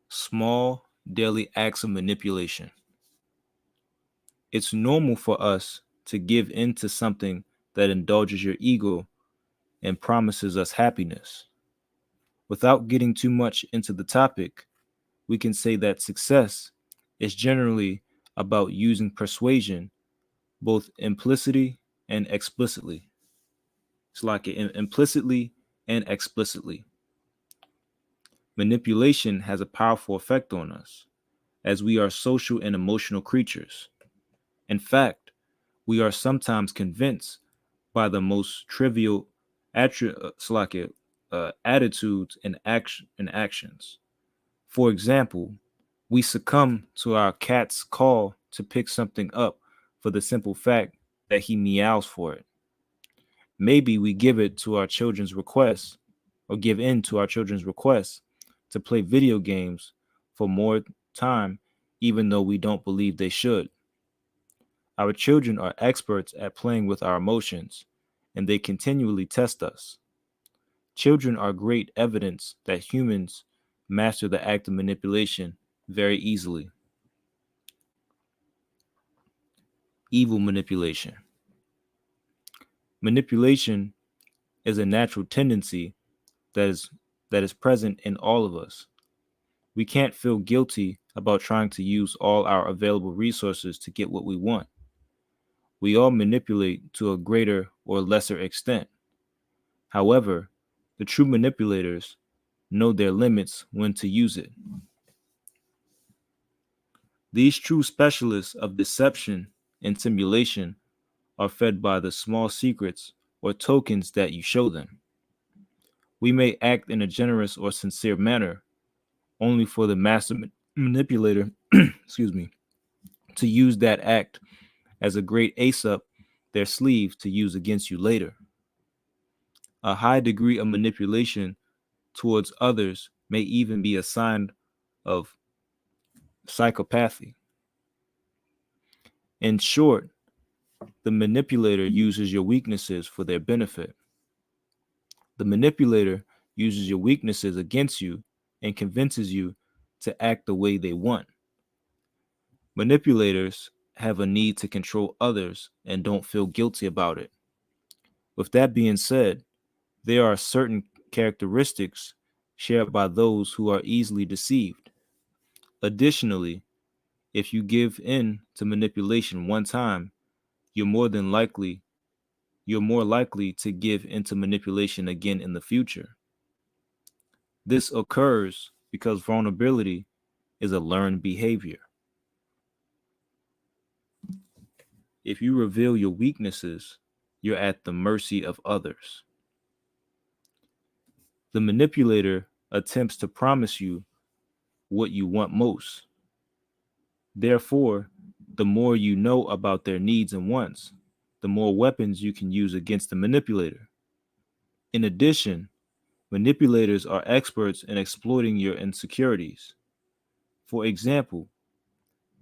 small daily acts of manipulation. It's normal for us to give in to something that indulges your ego and promises us happiness. Without getting too much into the topic, we can say that success is generally about using persuasion both implicitly and explicitly. It's like implicitly and explicitly. Manipulation has a powerful effect on us, as we are social and emotional creatures. In fact, we are sometimes convinced by the most trivial attitudes and actions. For example, we succumb to our cat's call to pick something up for the simple fact that he meows for it. Maybe we give in to our children's requests to play video games for more time, even though we don't believe they should. Our children are experts at playing with our emotions, and they continually test us. Children are great evidence that humans master the act of manipulation very easily. Evil manipulation. Manipulation is a natural tendency that is present in all of us. We can't feel guilty about trying to use all our available resources to get what we want. We all manipulate to a greater or lesser extent. However, the true manipulators know their limits when to use it. These true specialists of deception and simulation are fed by the small secrets or tokens that you show them. We may act in a generous or sincere manner, only for the master manipulator, excuse me, to use that act as a great ace up their sleeve to use against you later. A high degree of manipulation towards others may even be a sign of psychopathy. In short, the manipulator uses your weaknesses for their benefit. The manipulator uses your weaknesses against you and convinces you to act the way they want. Manipulators have a need to control others and don't feel guilty about it. With that being said, there are certain characteristics shared by those who are easily deceived. Additionally, if you give in to manipulation one time, you're more likely to give into manipulation again in the future. This occurs because vulnerability is a learned behavior. If you reveal your weaknesses, you're at the mercy of others. The manipulator attempts to promise you what you want most. Therefore, the more you know about their needs and wants, the more weapons you can use against the manipulator. In addition, manipulators are experts in exploiting your insecurities. For example,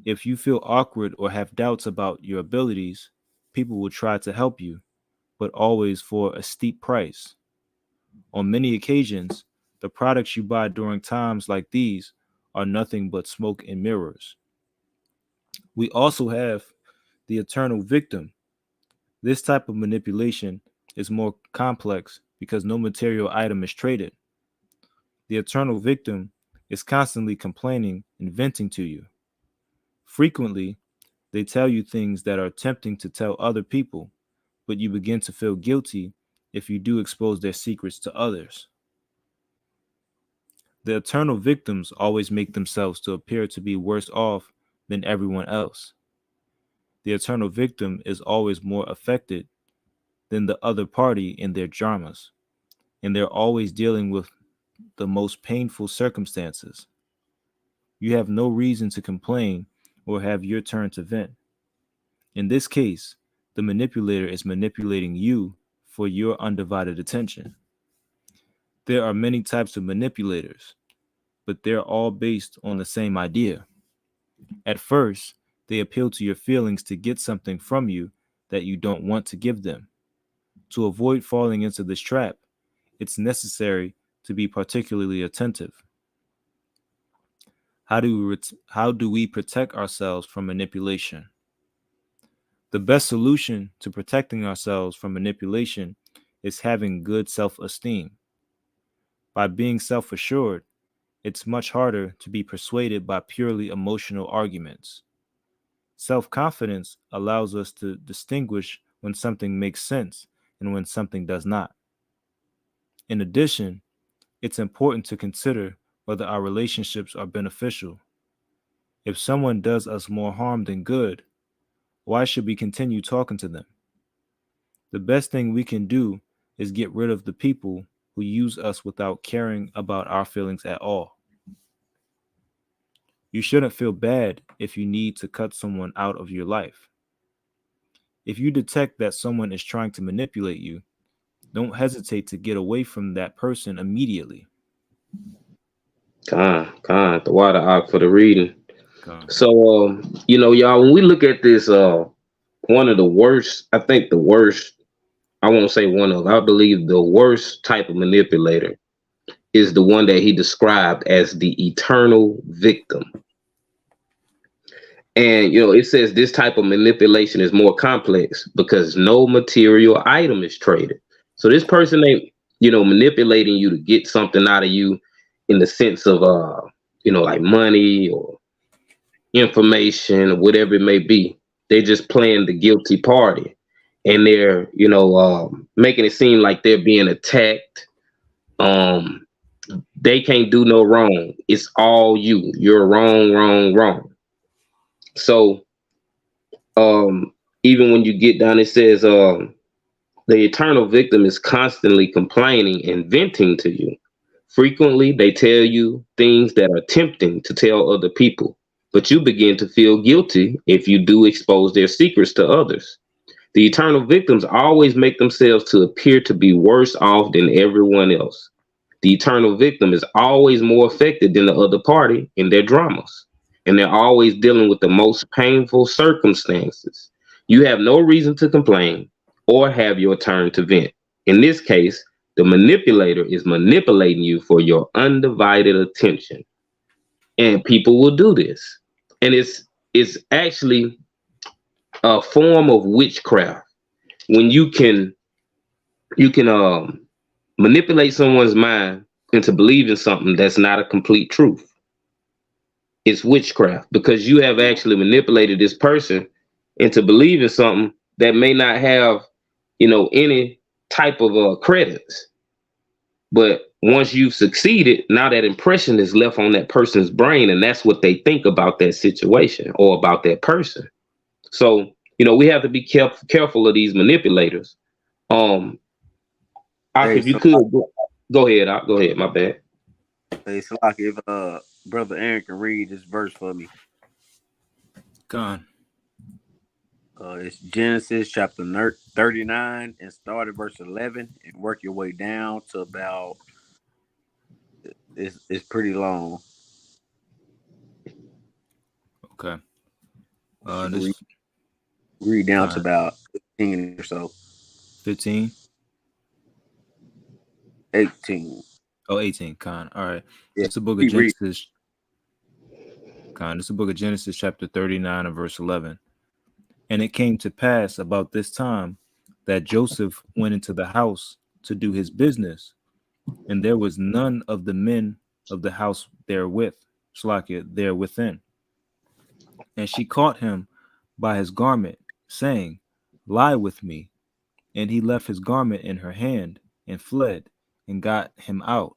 if you feel awkward or have doubts about your abilities, people will try to help you, but always for a steep price. On many occasions, the products you buy during times like these are nothing but smoke and mirrors. We also have the eternal victim. This type of manipulation is more complex because no material item is traded. The eternal victim is constantly complaining and venting to you. Frequently, they tell you things that are tempting to tell other people, but you begin to feel guilty if you do expose their secrets to others. The eternal victims always make themselves to appear to be worse off than everyone else. The eternal victim is always more affected than the other party in their dramas, and they're always dealing with the most painful circumstances. You have no reason to complain or have your turn to vent. In this case, the manipulator is manipulating you for your undivided attention. There are many types of manipulators, but they're all based on the same idea. At first, they appeal to your feelings to get something from you that you don't want to give them. To avoid falling into this trap, it's necessary to be particularly attentive. How do we protect ourselves from manipulation? The best solution to protecting ourselves from manipulation is having good self-esteem. By being self-assured, it's much harder to be persuaded by purely emotional arguments. Self-confidence allows us to distinguish when something makes sense and when something does not. In addition, it's important to consider whether our relationships are beneficial. If someone does us more harm than good, why should we continue talking to them? The best thing we can do is get rid of the people who use us without caring about our feelings at all. You shouldn't feel bad if you need to cut someone out of your life. If you detect that someone is trying to manipulate you, don't hesitate to get away from that person immediately. The water out for the reading. Con. So, y'all, when we look at this, one of the worst, I think the worst, I won't say one of, I believe the worst type of manipulator is the one that he described as the eternal victim. And, it says this type of manipulation is more complex because no material item is traded. So this person ain't, manipulating you to get something out of you in the sense of, like money or information or whatever it may be. They're just playing the guilty party, and they're, making it seem like they're being attacked. They can't do no wrong. It's all you. You're wrong, wrong, wrong. So, even when you get down, it says, The eternal victim is constantly complaining and venting to you. Frequently, they tell you things that are tempting to tell other people, but you begin to feel guilty if you do expose their secrets to others. The eternal victims always make themselves to appear to be worse off than everyone else. The eternal victim is always more affected than the other party in their dramas, and they're always dealing with the most painful circumstances. You have no reason to complain or have your turn to vent. In this case, the manipulator is manipulating you for your undivided attention, and people will do this. And it's actually a form of witchcraft when you can manipulate someone's mind into believing something that's not a complete truth. It's witchcraft because you have actually manipulated this person into believing something that may not have, any type of credits. But once you've succeeded, now that impression is left on that person's brain, and that's what they think about that situation or about that person. So, we have to be careful of these manipulators. Um, Hey, If you so could go ahead, go ahead. My bad. hey, so like if brother Aaron can read this verse for me. Gone. It's Genesis chapter 39 and start at verse 11 and work your way down to about it's pretty long. Okay. You can This read down to Gone. about 15 or so. 15. 18. Oh, 18. Con. All right. Yeah, It's the book of keep reading. Genesis. Con. It's the book of Genesis, chapter 39 and verse 11. And it came to pass about this time that Joseph went into the house to do his business, and there was none of the men of the house therewith, Slakia, there within. And she caught him by his garment, saying, Lie with me. And he left his garment in her hand and fled and got him out.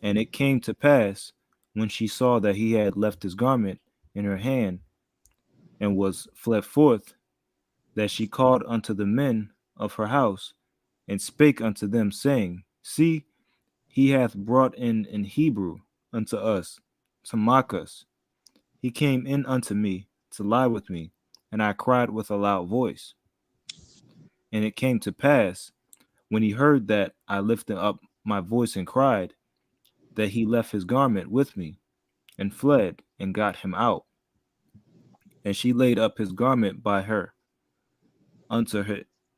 And it came to pass, when she saw that he had left his garment in her hand and was fled forth, that she called unto the men of her house and spake unto them, saying, See, he hath brought in Hebrew unto us to mock us. He came in unto me to lie with me, and I cried with a loud voice. And it came to pass, when he heard that I lifted up my voice and cried, that he left his garment with me and fled and got him out. And she laid up his garment by her until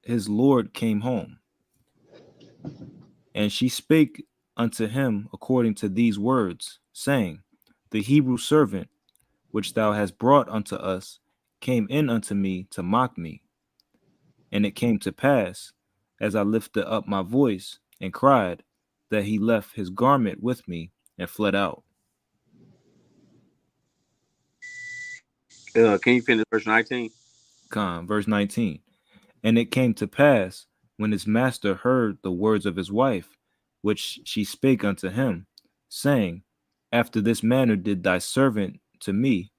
his Lord came home. And she spake unto him according to these words, saying, The Hebrew servant which thou hast brought unto us came in unto me to mock me. And it came to pass, as I lifted up my voice and cried, that he left his garment with me and fled out. Can you finish verse 19? Verse 19. And it came to pass, when his master heard the words of his wife, which she spake unto him, saying, After this manner did thy servant to me,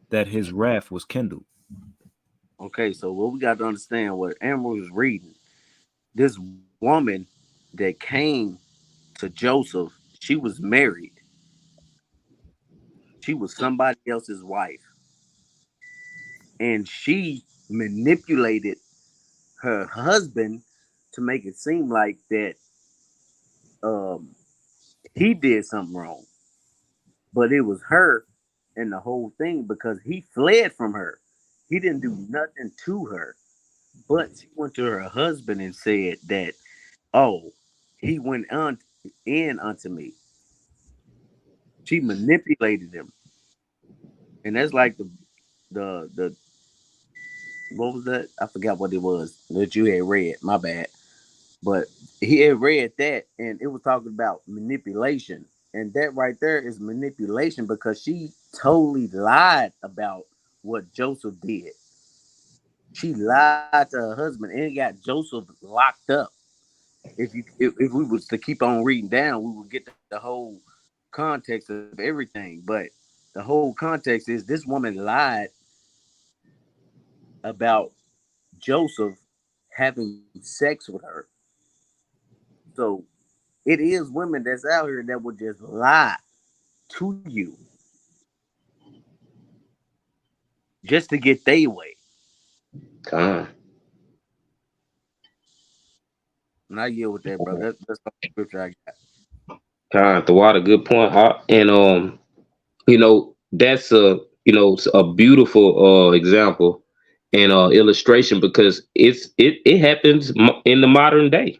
that his wrath was kindled. Okay, so what we got to understand what Amber was reading. This woman that came to Joseph, she was married. She was somebody else's wife. And she manipulated her husband to make it seem like that um he did something wrong. But it was her and the whole thing because he fled from her. He didn't do nothing to her. But she went to her husband and said that, oh, he went in unto me. She manipulated him. And that's like the what was that? I forgot what it was that you had read. My bad. But he had read that and it was talking about manipulation. And that right there is manipulation because she totally lied about what Joseph did. She lied to her husband and got Joseph locked up. If we was to keep on reading down, we would get the whole context of everything. But the whole context is this woman lied about Joseph having sex with her. So it is women that's out here that will just lie to you just to get their way. Con. And I yield with that, brother. That's the scripture I got. Con. The water, good point. And that's a beautiful example and illustration because it happens in the modern day.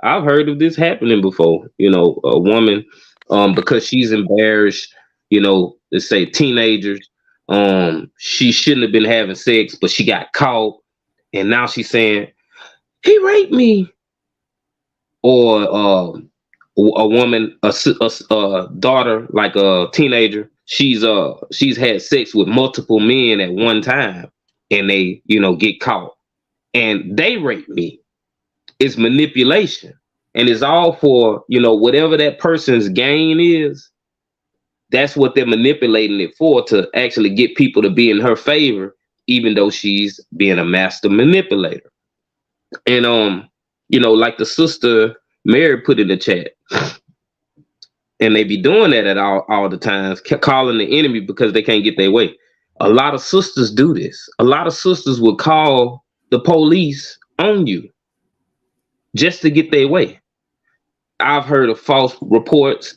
I've heard of this happening before. A woman, because she's embarrassed, let's say teenagers, she shouldn't have been having sex, but she got caught, and now she's saying he raped me. Or a woman, a daughter, like a teenager, she's had sex with multiple men at one time, and they get caught, and they rape me. It's manipulation, and it's all for whatever that person's gain is. That's what they're manipulating it for, to actually get people to be in her favor, even though she's being a master manipulator. And like the sister Mary put in the chat, and they be doing that at all the times, calling the enemy because they can't get their way. A lot of sisters do this. A lot of sisters will call the police on you just to get their way. I've heard of false reports,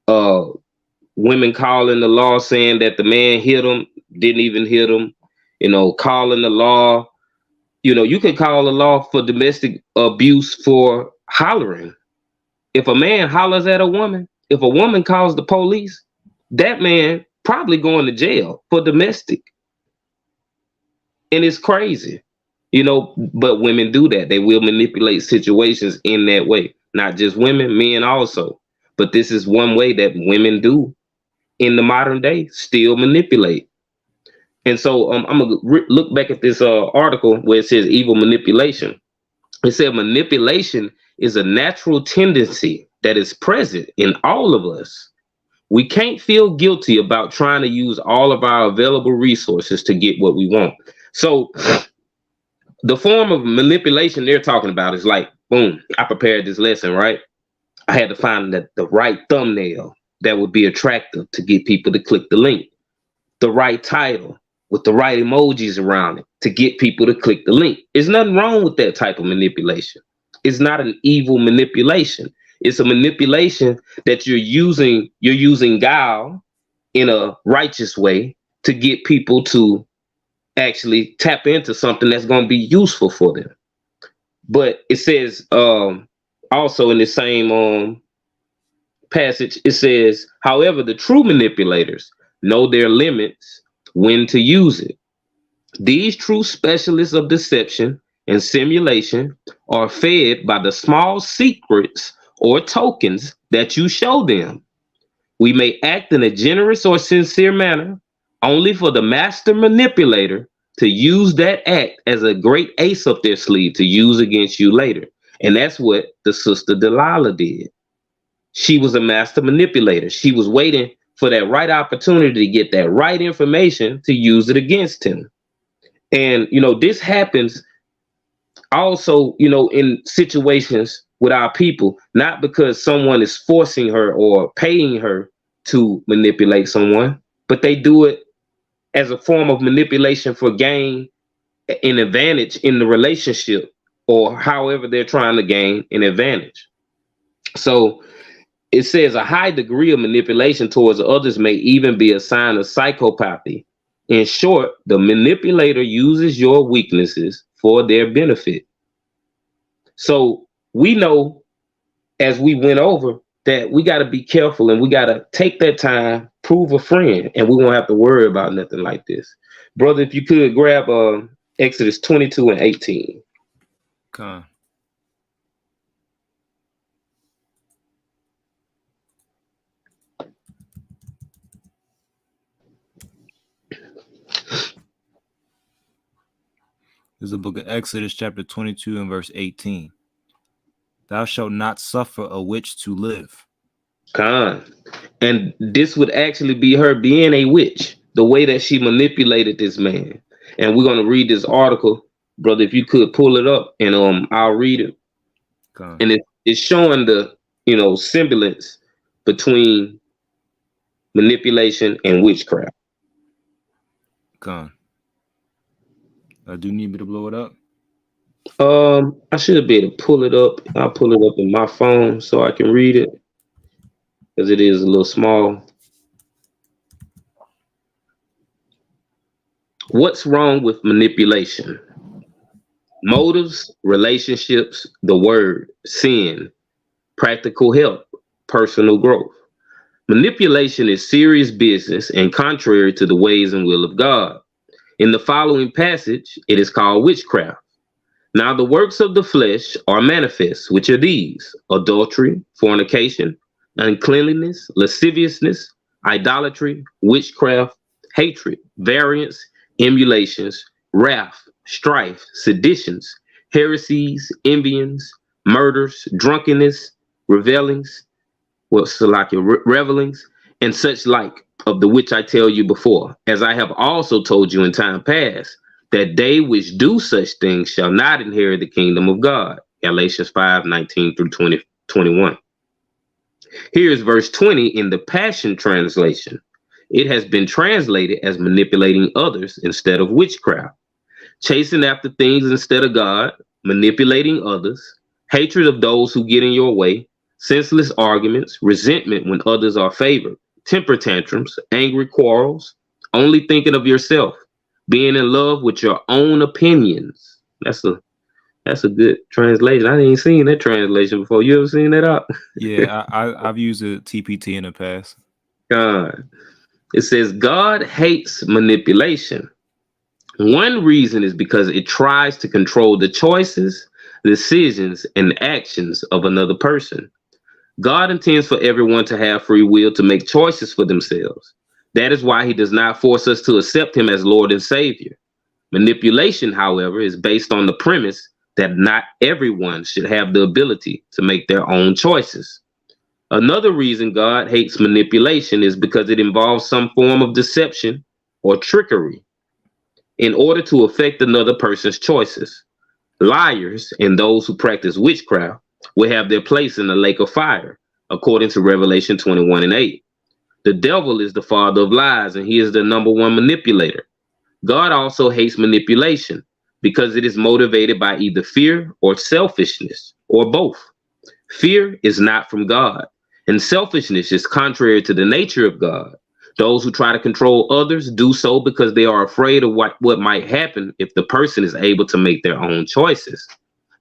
women calling the law saying that the man hit them, didn't even hit them, calling the law. You could call the law for domestic abuse for hollering. If a man hollers at a woman, if a woman calls the police, that man probably going to jail for domestic. And it's crazy, but women do that. They will manipulate situations in that way. Not just women, men also. But this is one way that women do in the modern day, still manipulate. And so I'm going to look back at this article where it says evil manipulation. It said manipulation is a natural tendency that is present in all of us. We can't feel guilty about trying to use all of our available resources to get what we want. So the form of manipulation they're talking about is like, boom, I prepared this lesson, right? I had to find the right thumbnail that would be attractive to get people to click the link. The right title with the right emojis around it to get people to click the link. There's nothing wrong with that type of manipulation. It's not an evil manipulation. It's a manipulation that you're using guile in a righteous way to get people to actually tap into something that's going to be useful for them. But it says also in the same passage, it says, however, the true manipulators know their limits, when to use it. These true specialists of deception and simulation are fed by the small secrets or tokens that you show them. We may act in a generous or sincere manner only for the master manipulator to use that act as a great ace up their sleeve to use against you later. And that's what the sister Delilah did. She was a master manipulator. She was waiting for that right opportunity to get that right information to use it against him. And, this happens also, in situations with our people, not because someone is forcing her or paying her to manipulate someone, but they do it as a form of manipulation for gain an advantage in the relationship, or however they're trying to gain an advantage. So it says a high degree of manipulation towards others may even be a sign of psychopathy. In short, the manipulator uses your weaknesses for their benefit. So we know, as we went over, that we got to be careful and we got to take that time, prove a friend, and we won't have to worry about nothing like this. Brother, if you could grab Exodus 22 and 18. Come. This is the book of Exodus, chapter 22 and verse 18. Thou shalt not suffer a witch to live. Con. And this would actually be her being a witch, the way that she manipulated this man. And we're going to read this article brother, if you could pull it up and I'll read it. Con. And it's showing the semblance between manipulation and witchcraft. Con. Do you need me to blow it up? I should be able to pull it up. I'll pull it up in my phone so I can read it because it is a little small. What's wrong with manipulation? Motives, relationships, the word, sin, practical help, personal growth. Manipulation is serious business and contrary to the ways and will of God. In the following passage, it is called witchcraft. Now the works of the flesh are manifest, which are these: adultery, fornication, uncleanliness, lasciviousness, idolatry, witchcraft, hatred, variance, emulations, wrath, strife, seditions, heresies, envyings, murders, drunkenness, revelings, revelings, and such like, of the which I tell you before, as I have also told you in time past, that they which do such things shall not inherit the kingdom of God. Galatians 5:19 through 21. Here's verse 20 in the Passion Translation. It has been translated as manipulating others instead of witchcraft, chasing after things instead of God, manipulating others, hatred of those who get in your way, senseless arguments, resentment when others are favored, temper tantrums, angry quarrels, only thinking of yourself, being in love with your own opinions. That's a good translation. I ain't seen that translation before. You ever seen that out? Yeah, I've used a TPT in the past. God. It says God hates manipulation. One reason is because it tries to control the choices, decisions, and actions of another person. God intends for everyone to have free will to make choices for themselves. That is why he does not force us to accept him as Lord and Savior. Manipulation, however, is based on the premise that not everyone should have the ability to make their own choices. Another reason God hates manipulation is because it involves some form of deception or trickery in order to affect another person's choices. Liars and those who practice witchcraft will have their place in the lake of fire, according to Revelation 21:8. The devil is the father of lies, and he is the number one manipulator. God also hates manipulation because it is motivated by either fear or selfishness, or both. Fear is not from God, and selfishness is contrary to the nature of God. Those who try to control others do so because they are afraid of what might happen if the person is able to make their own choices.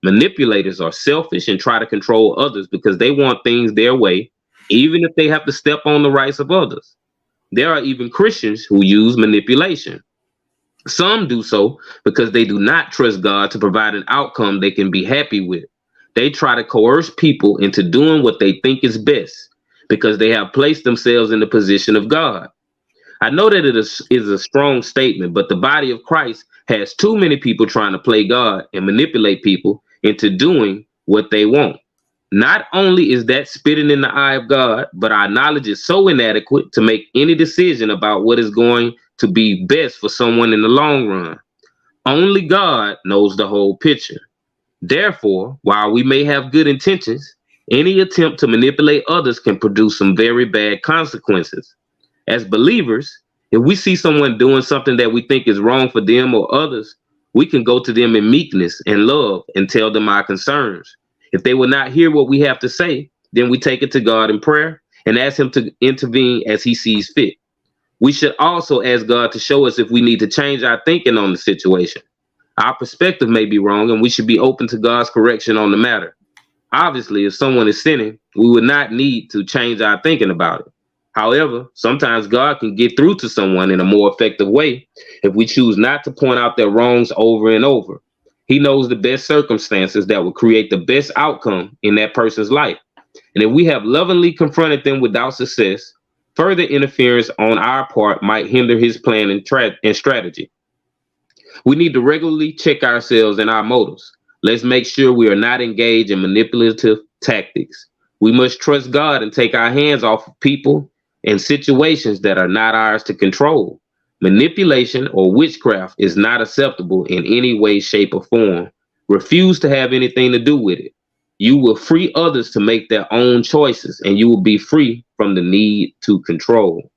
Manipulators are selfish and try to control others because they want things their way, even if they have to step on the rights of others. There are even Christians who use manipulation. Some do so because they do not trust God to provide an outcome they can be happy with. They try to coerce people into doing what they think is best because they have placed themselves in the position of God. I know that it is a strong statement, but the body of Christ has too many people trying to play God and manipulate people into doing what they want. Not only is that spitting in the eye of God, but our knowledge is so inadequate to make any decision about what is going to be best for someone in the long run. Only God knows the whole picture. Therefore, while we may have good intentions, any attempt to manipulate others can produce some very bad consequences. As believers, if we see someone doing something that we think is wrong for them or others, we can go to them in meekness and love and tell them our concerns. If they will not hear what we have to say, then we take it to God in prayer and ask him to intervene as he sees fit. We should also ask God to show us if we need to change our thinking on the situation. Our perspective may be wrong, and we should be open to God's correction on the matter. Obviously, if someone is sinning, we would not need to change our thinking about it. However, sometimes God can get through to someone in a more effective way if we choose not to point out their wrongs over and over. He knows the best circumstances that will create the best outcome in that person's life. And if we have lovingly confronted them without success, further interference on our part might hinder his plan and strategy. We need to regularly check ourselves and our motives. Let's make sure we are not engaged in manipulative tactics. We must trust God and take our hands off of people and situations that are not ours to control. Manipulation or witchcraft is not acceptable in any way, shape, or form. Refuse to have anything to do with it. You will free others to make their own choices, and you will be free from the need to control.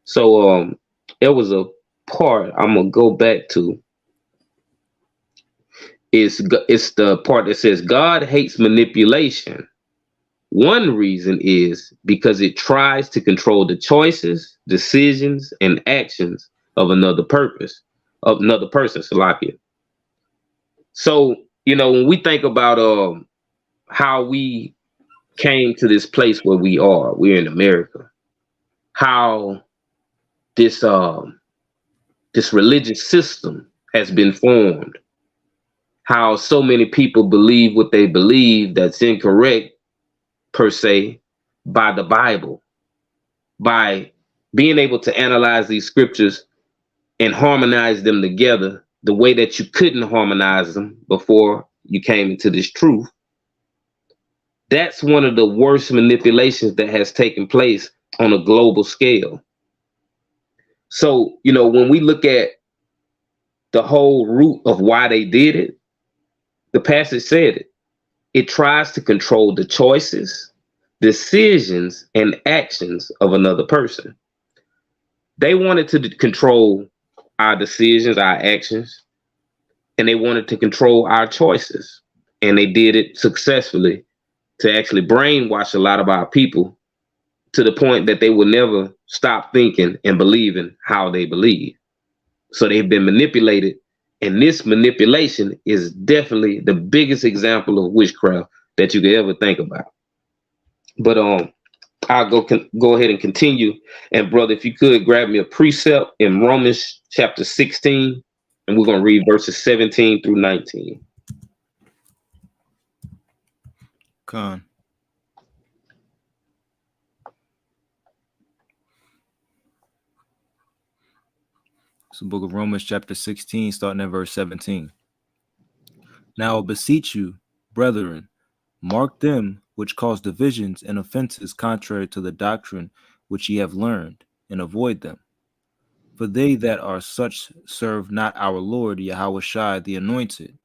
So there was a part I'm gonna go back to. It's the part that says God hates manipulation. One reason is because it tries to control the choices, decisions, and actions of another person, Salakia. So, when we think about how we came to this place where we're in America, how this religious system has been formed, how so many people believe what they believe that's incorrect per se by the Bible, by being able to analyze these scriptures and harmonize them together the way that you couldn't harmonize them before you came into this truth. That's one of the worst manipulations that has taken place on a global scale. So, when we look at the whole root of why they did it, the passage said it. It tries to control the choices, decisions, and actions of another person. They wanted to control our decisions, our actions, and they wanted to control our choices. And they did it successfully to actually brainwash a lot of our people to the point that they will never stop thinking and believing how they believe. So they've been manipulated. And this manipulation is definitely the biggest example of witchcraft that you could ever think about. But I'll go ahead and continue. And brother, if you could grab me a precept in Romans chapter 16, and we're going to read verses 17 through 19. Con. It's the book of Romans chapter 16, starting at verse 17. Now I beseech you, brethren, mark them which cause divisions and offenses contrary to the doctrine which ye have learned, and avoid them. For they that are such serve not our Lord Yahushua the Anointed,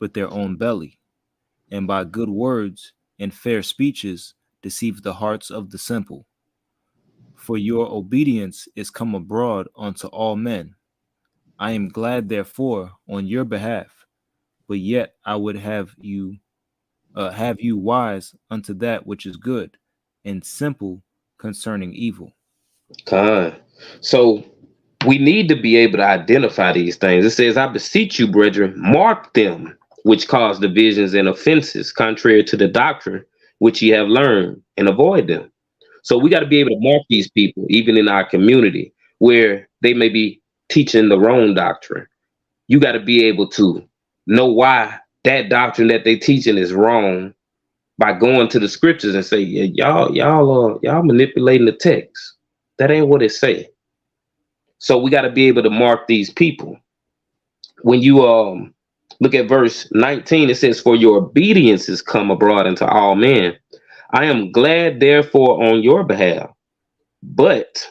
but their own belly, and by good words and fair speeches deceive the hearts of the simple. For your obedience is come abroad unto all men. I am glad therefore on your behalf, but yet I would have you wise unto that which is good, and simple concerning evil. So we need to be able to identify these things. It says, I beseech you, brethren, mark them which cause divisions and offenses contrary to the doctrine which ye have learned, and avoid them. So we got to be able to mark these people, even in our community, where they may be teaching the wrong doctrine. You got to be able to know why that doctrine that they teaching is wrong by going to the scriptures and say, yeah, y'all manipulating the text. That ain't what it say. So we got to be able to mark these people. When you look at verse 19, it says, for your obedience is come abroad unto all men. I am glad therefore on your behalf, but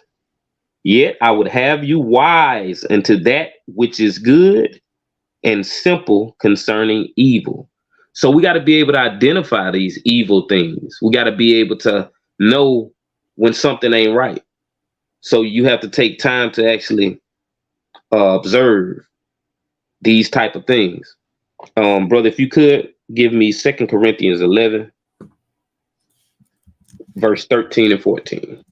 yet I would have you wise unto that which is good, and simple concerning evil. So we got to be able to identify these evil things. We got to be able to know when something ain't right. So you have to take time to actually observe these type of things. Brother, if you could give me 2 Corinthians 11, verse 13 and 14.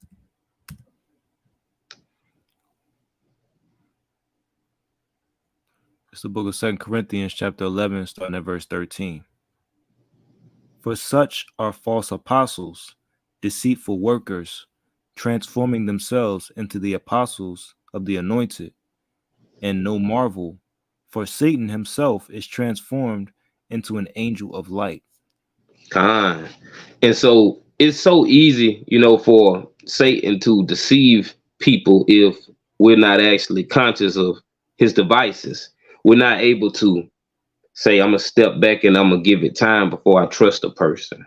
It's the book of 2 Corinthians chapter 11, starting at verse 13. For such are false apostles, deceitful workers, transforming themselves into the apostles of the anointed. And no marvel, for Satan himself is transformed into an angel of light. And so it's so easy, for Satan to deceive people if we're not actually conscious of his devices. We're not able to say, I'm going to step back and I'm going to give it time before I trust a person.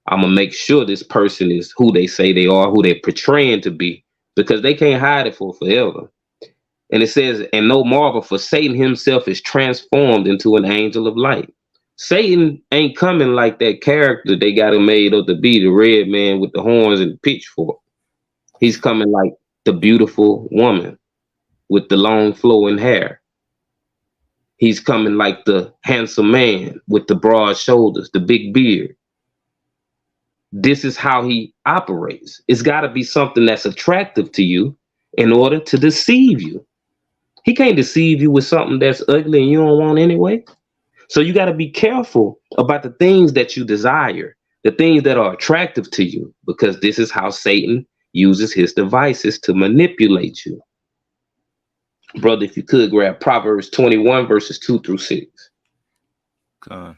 I'm going to make sure this person is who they say they are, who they're portraying to be, because they can't hide it for forever. And it says, and no marvel, for Satan himself is transformed into an angel of light. Satan ain't coming like that character they got him made up to be, the red man with the horns and the pitchfork. He's coming like the beautiful woman with the long flowing hair. He's coming like the handsome man with the broad shoulders, the big beard. This is how he operates. It's got to be something that's attractive to you in order to deceive you. He can't deceive you with something that's ugly and you don't want anyway. So you got to be careful about the things that you desire, the things that are attractive to you, because this is how Satan uses his devices to manipulate you. Brother, if you could grab Proverbs 21, verses 2 through 6. God.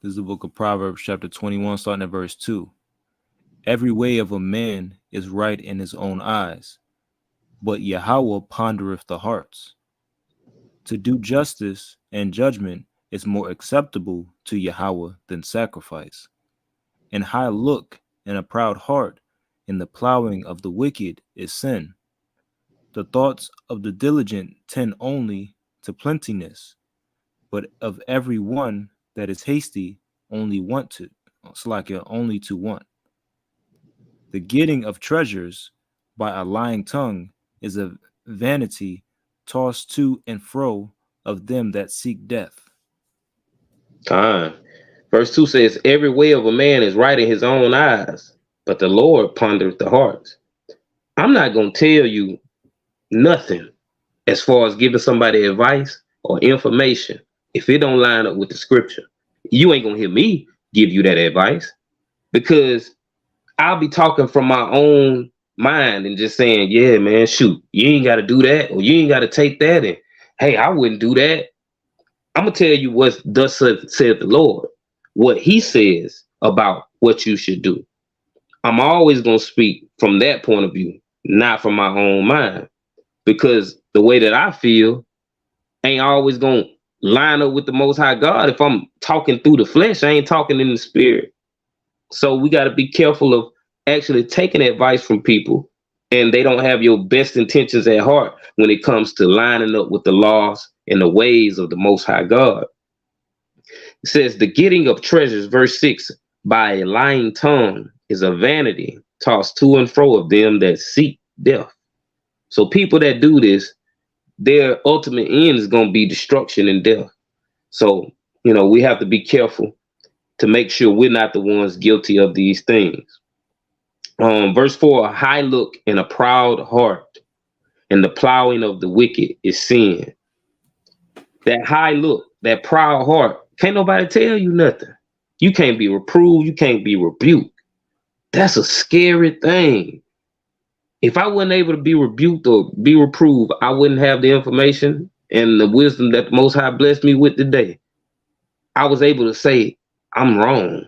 This is the book of Proverbs, chapter 21, starting at verse 2. Every way of a man is right in his own eyes, but Yahweh pondereth the hearts. To do justice and judgment is more acceptable to Yahweh than sacrifice. And high look and a proud heart in the plowing of the wicked is sin. The thoughts of the diligent tend only to plenteousness, but of every one that is hasty only only to want. The getting of treasures by a lying tongue is a vanity tossed to and fro of them that seek death. Verse 2 says, every way of a man is right in his own eyes, but the Lord pondereth the hearts. I'm not going to tell you nothing as far as giving somebody advice or information if it don't line up with the scripture. You ain't going to hear me give you that advice, because I'll be talking from my own mind and just saying, yeah, man, shoot, you ain't got to do that, or you ain't got to take that, and hey, I wouldn't do that. I'm going to tell you what thus said the Lord, what he says about what you should do. I'm always going to speak from that point of view, not from my own mind, because the way that I feel ain't always going to line up with the Most High God. If I'm talking through the flesh, I ain't talking in the spirit. So we got to be careful of actually taking advice from people, and they don't have your best intentions at heart when it comes to lining up with the laws and the ways of the Most High God. It says, the getting of treasures, verse 6, by a lying tongue is a vanity tossed to and fro of them that seek death. So people that do this, their ultimate end is going to be destruction and death. So, we have to be careful to make sure we're not the ones guilty of these things. Verse 4, a high look and a proud heart, and the plowing of the wicked is sin. That high look, that proud heart, can't nobody tell you nothing. You can't be reproved. You can't be rebuked. That's a scary thing. If I wasn't able to be rebuked or be reproved, I wouldn't have the information and the wisdom that the Most High blessed me with today. I was able to say, I'm wrong.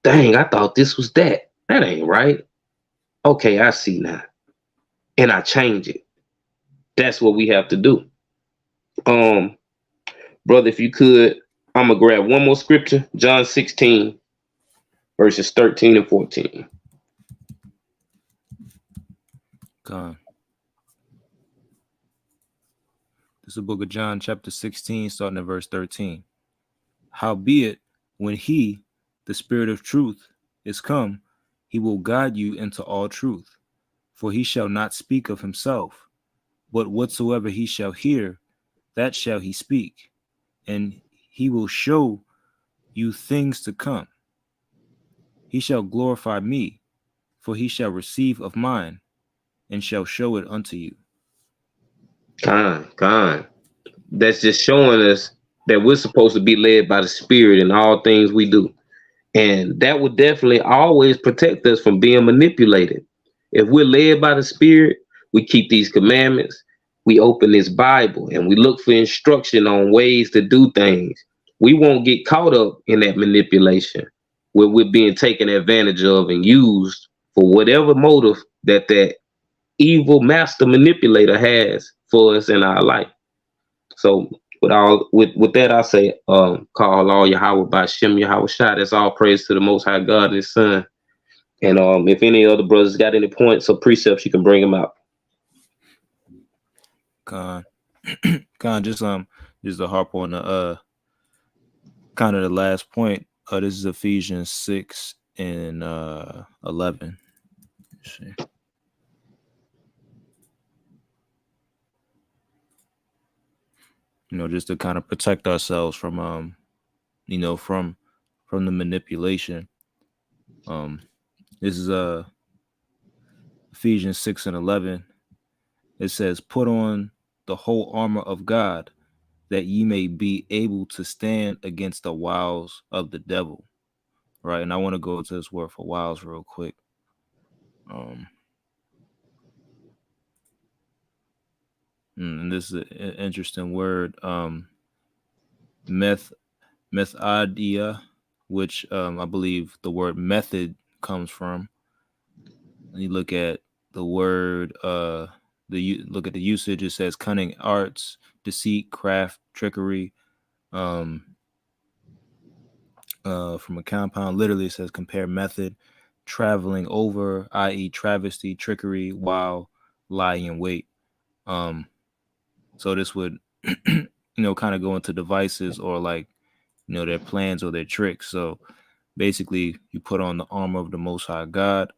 Dang, I thought this was that. That ain't right. Okay, I see now. And I change it. That's what we have to do. Brother, if you could, I'm going to grab one more scripture, John 16, verses 13 and 14. God. This is the book of John, chapter 16, starting at verse 13. Howbeit, when he, the Spirit of truth, is come, he will guide you into all truth. For he shall not speak of himself, but whatsoever he shall hear, that shall he speak, and he will show you things to come. He shall glorify me, for he shall receive of mine, and shall show it unto you. Con. That's just showing us that we're supposed to be led by the Spirit in all things we do. And that would definitely always protect us from being manipulated. If we're led by the Spirit, we keep these commandments, we open this Bible, and we look for instruction on ways to do things. We won't get caught up in that manipulation where we're being taken advantage of and used for whatever motive that evil master manipulator has for us in our life. So with that, I say, call all Yahweh by Shem Yahweh Shai. That's all praise to the Most High God and His Son. And if any other brothers got any points or precepts, you can bring them out. Con, just to harp on the kind of the last point. This is Ephesians 6 and 11. Let's see. Just to kind of protect ourselves from from the manipulation. This is Ephesians 6 and 11. It says, "Put on the whole armor of God, that ye may be able to stand against the wiles of the devil." Right, and I want to go to this word for wiles real quick. And this is an interesting word, methodia, which I believe the word method comes from. And you look at the word, look at the usage. It says cunning arts, deceit, craft, trickery. From a compound, literally it says compare method, traveling over, i.e. travesty, trickery, while lying in wait. So this would, kind of go into devices or like, their plans or their tricks. So basically you put on the armor of the Most High God.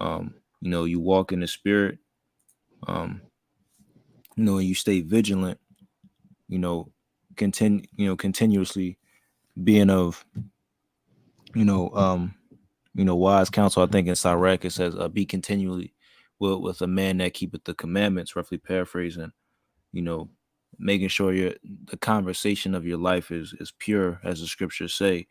You walk in the spirit, and you stay vigilant, continuously being of, wise counsel. I think in Sirach it says, be continually with a man that keepeth the commandments, roughly paraphrasing, making sure the conversation of your life is pure, as the scriptures say.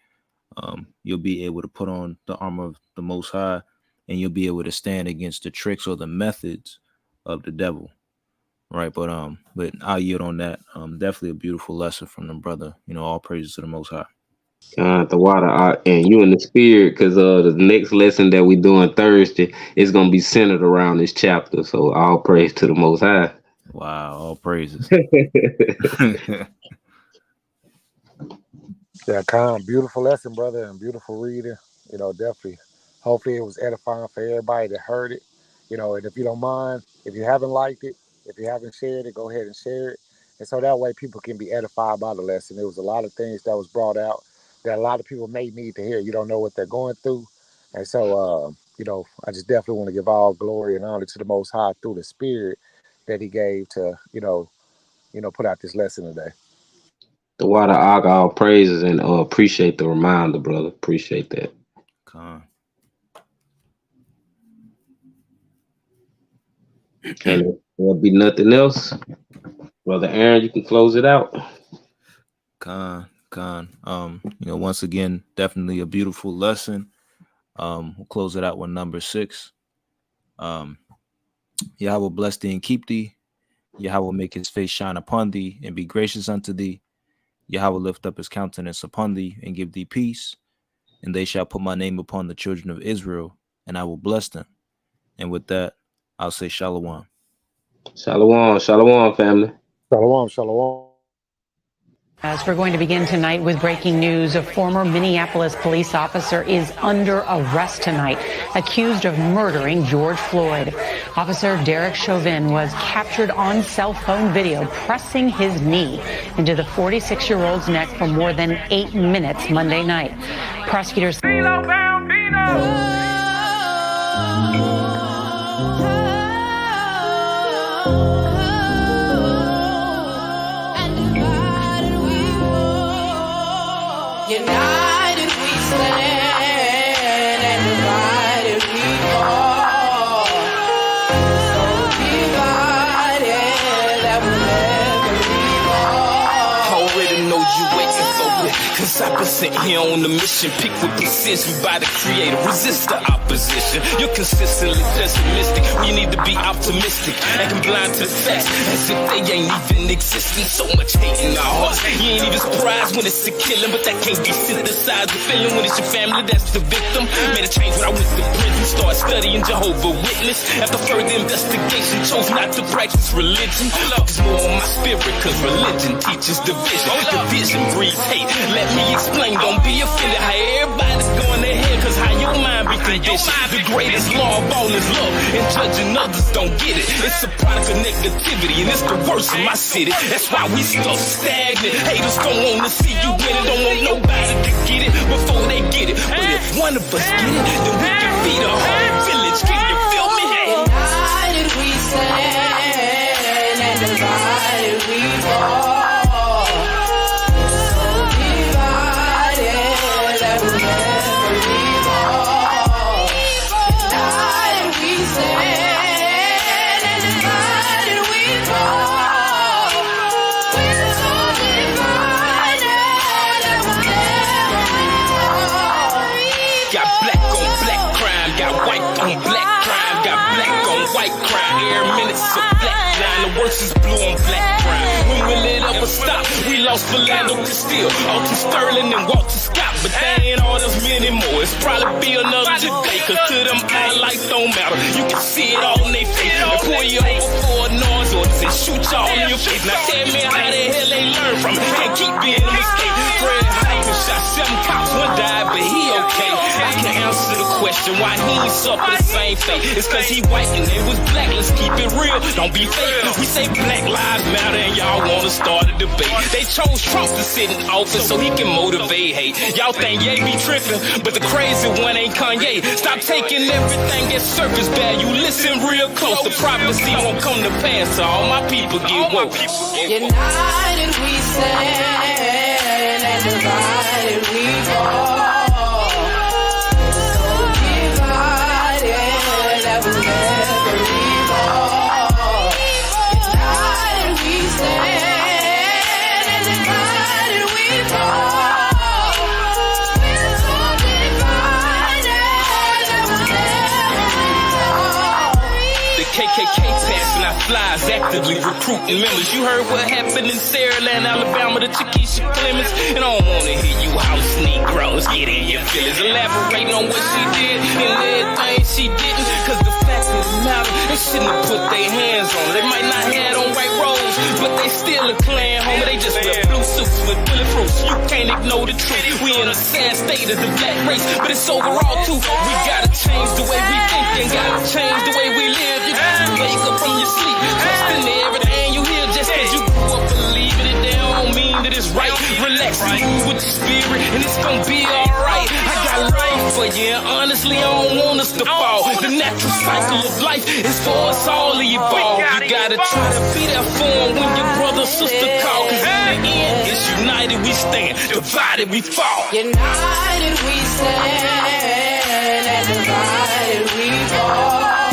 You'll be able to put on the armor of the Most High, and you'll be able to stand against the tricks or the methods of the devil. Right. But I'll yield on that. Definitely a beautiful lesson from the brother. All praises to the Most High. The water and you in the spirit, because the next lesson that we doing Thursday is going to be centered around this chapter. So all praise to the Most High. Wow, all praises. Yeah, Con, beautiful lesson, brother, and beautiful reading. Definitely. Hopefully it was edifying for everybody that heard it. And if you don't mind, if you haven't liked it, if you haven't shared it, go ahead and share it. And so that way people can be edified by the lesson. There was a lot of things that was brought out that a lot of people may need to hear. You don't know what they're going through. And so, I just definitely want to give all glory and honor to the Most High through the spirit that He gave to, put out this lesson today. The water, all praises, and appreciate the reminder, brother. Appreciate that. Con. And if there'll be nothing else, Brother Aaron, you can close it out. Con. Once again, definitely a beautiful lesson. We'll close it out with number 6. Yahweh bless thee and keep thee. Yahweh make his face shine upon thee and be gracious unto thee. Yahweh lift up his countenance upon thee and give thee peace. And they shall put my name upon the children of Israel, and I will bless them. And with that, I'll say shalom. Shalom, family. Shalom. As we're going to begin tonight with breaking news, a former Minneapolis police officer is under arrest tonight, accused of murdering George Floyd. Officer Derek Chauvin was captured on cell phone video pressing his knee into the 46-year-old's neck for more than 8 minutes Monday night. Prosecutors... United we stand, and divided we fall. So divided that we'll never be more. Already know you waiting for it, cause I've been sent here on a mission. Pick with precision by the creator, resist the opposition. You're consistently pessimistic, we need to be optimistic and blind to the facts, as if they ain't even in existence. So much hate in our hearts. You ain't even surprised when it's a killing, but that can't be synthesized. The feeling when it's your family that's the victim. Made a change when I went to prison. Started studying Jehovah Witness. After further investigation, chose not to practice religion. Focus more on my spirit, cause religion teaches division. Division breeds hate. Let me explain, don't be offended how everybody's going ahead, cause how your mind be conditioned. The greatest law of all is love, and judging others don't get it. It's a product of negativity, and it's the worst in my city. That's why we so stagnant. Haters don't wanna see you win it, don't want nobody to get it before they get it. But if one of us get it, then we can feed a whole village. Can you feel me? United we stand, and divided we fall. So divided that we'll never be more. United we stand, and divided we fall. We're so divided that we'll never be more. Got black on black crime, got white on black crime, got black on white crime. Every minute's a black line, the worst is blue on black crime. When will it ever stop? We lost Philando Castile, Alton Sterling and Walter Scott, but they ain't all those many more. It's probably be another today, cause to them our life don't matter. You can see it all in their face. They pull you over for a noise orders and shoot y'all in your face. Now tell me how the hell they learn from it. Can't keep being a mistake. Fred Hampton shot 7 cops, one died, but he okay. I can answer the question why he ain't suffer the same fate. It's cause he white and they was black. Let's keep it real, don't be fake. We say black lives matter and y'all wanna start a debate. They chose Trump to sit in office so he can motivate hate. Y'all think Ye be tripping, but the crazy one ain't Kanye. Stop taking everything at surface value. Listen real close, the prophecy won't come to pass, so all my people get woke. United we stand, and divided we fall. So divided that we'll never be more. United we stand, and divided we fall. We're so divided that we'll never be more. The KKK passing out flies, actively recruiting members. You heard what happened in Saraland, Alabama, to Chiquisha Clemens. And I don't wanna hear you house Negroes get in your feelings, elaborating on what she did and everything she didn't. Cause the fact of the matter, they shouldn't have put their hands on her. They might not have on white robes, but they still a clan, homie. They just wear blue suits with bulletproofs. You can't ignore the truth. We in a sad state as a black race, but it's overall too. We gotta change the way we think and gotta change the way we live. You gotta wake up from your sleep, trusting everything you hear. Just cause you grew up believing it, that don't mean that it's right. Relax and move with your spirit, and it's gonna be alright. I got love for you, and honestly, I don't want us to fall. The natural cycle of life is for us all to evolve. You gotta try to be there for them when your brother, sister call. Cause in the end, it's united we stand, divided we fall. United we stand, and divided we fall.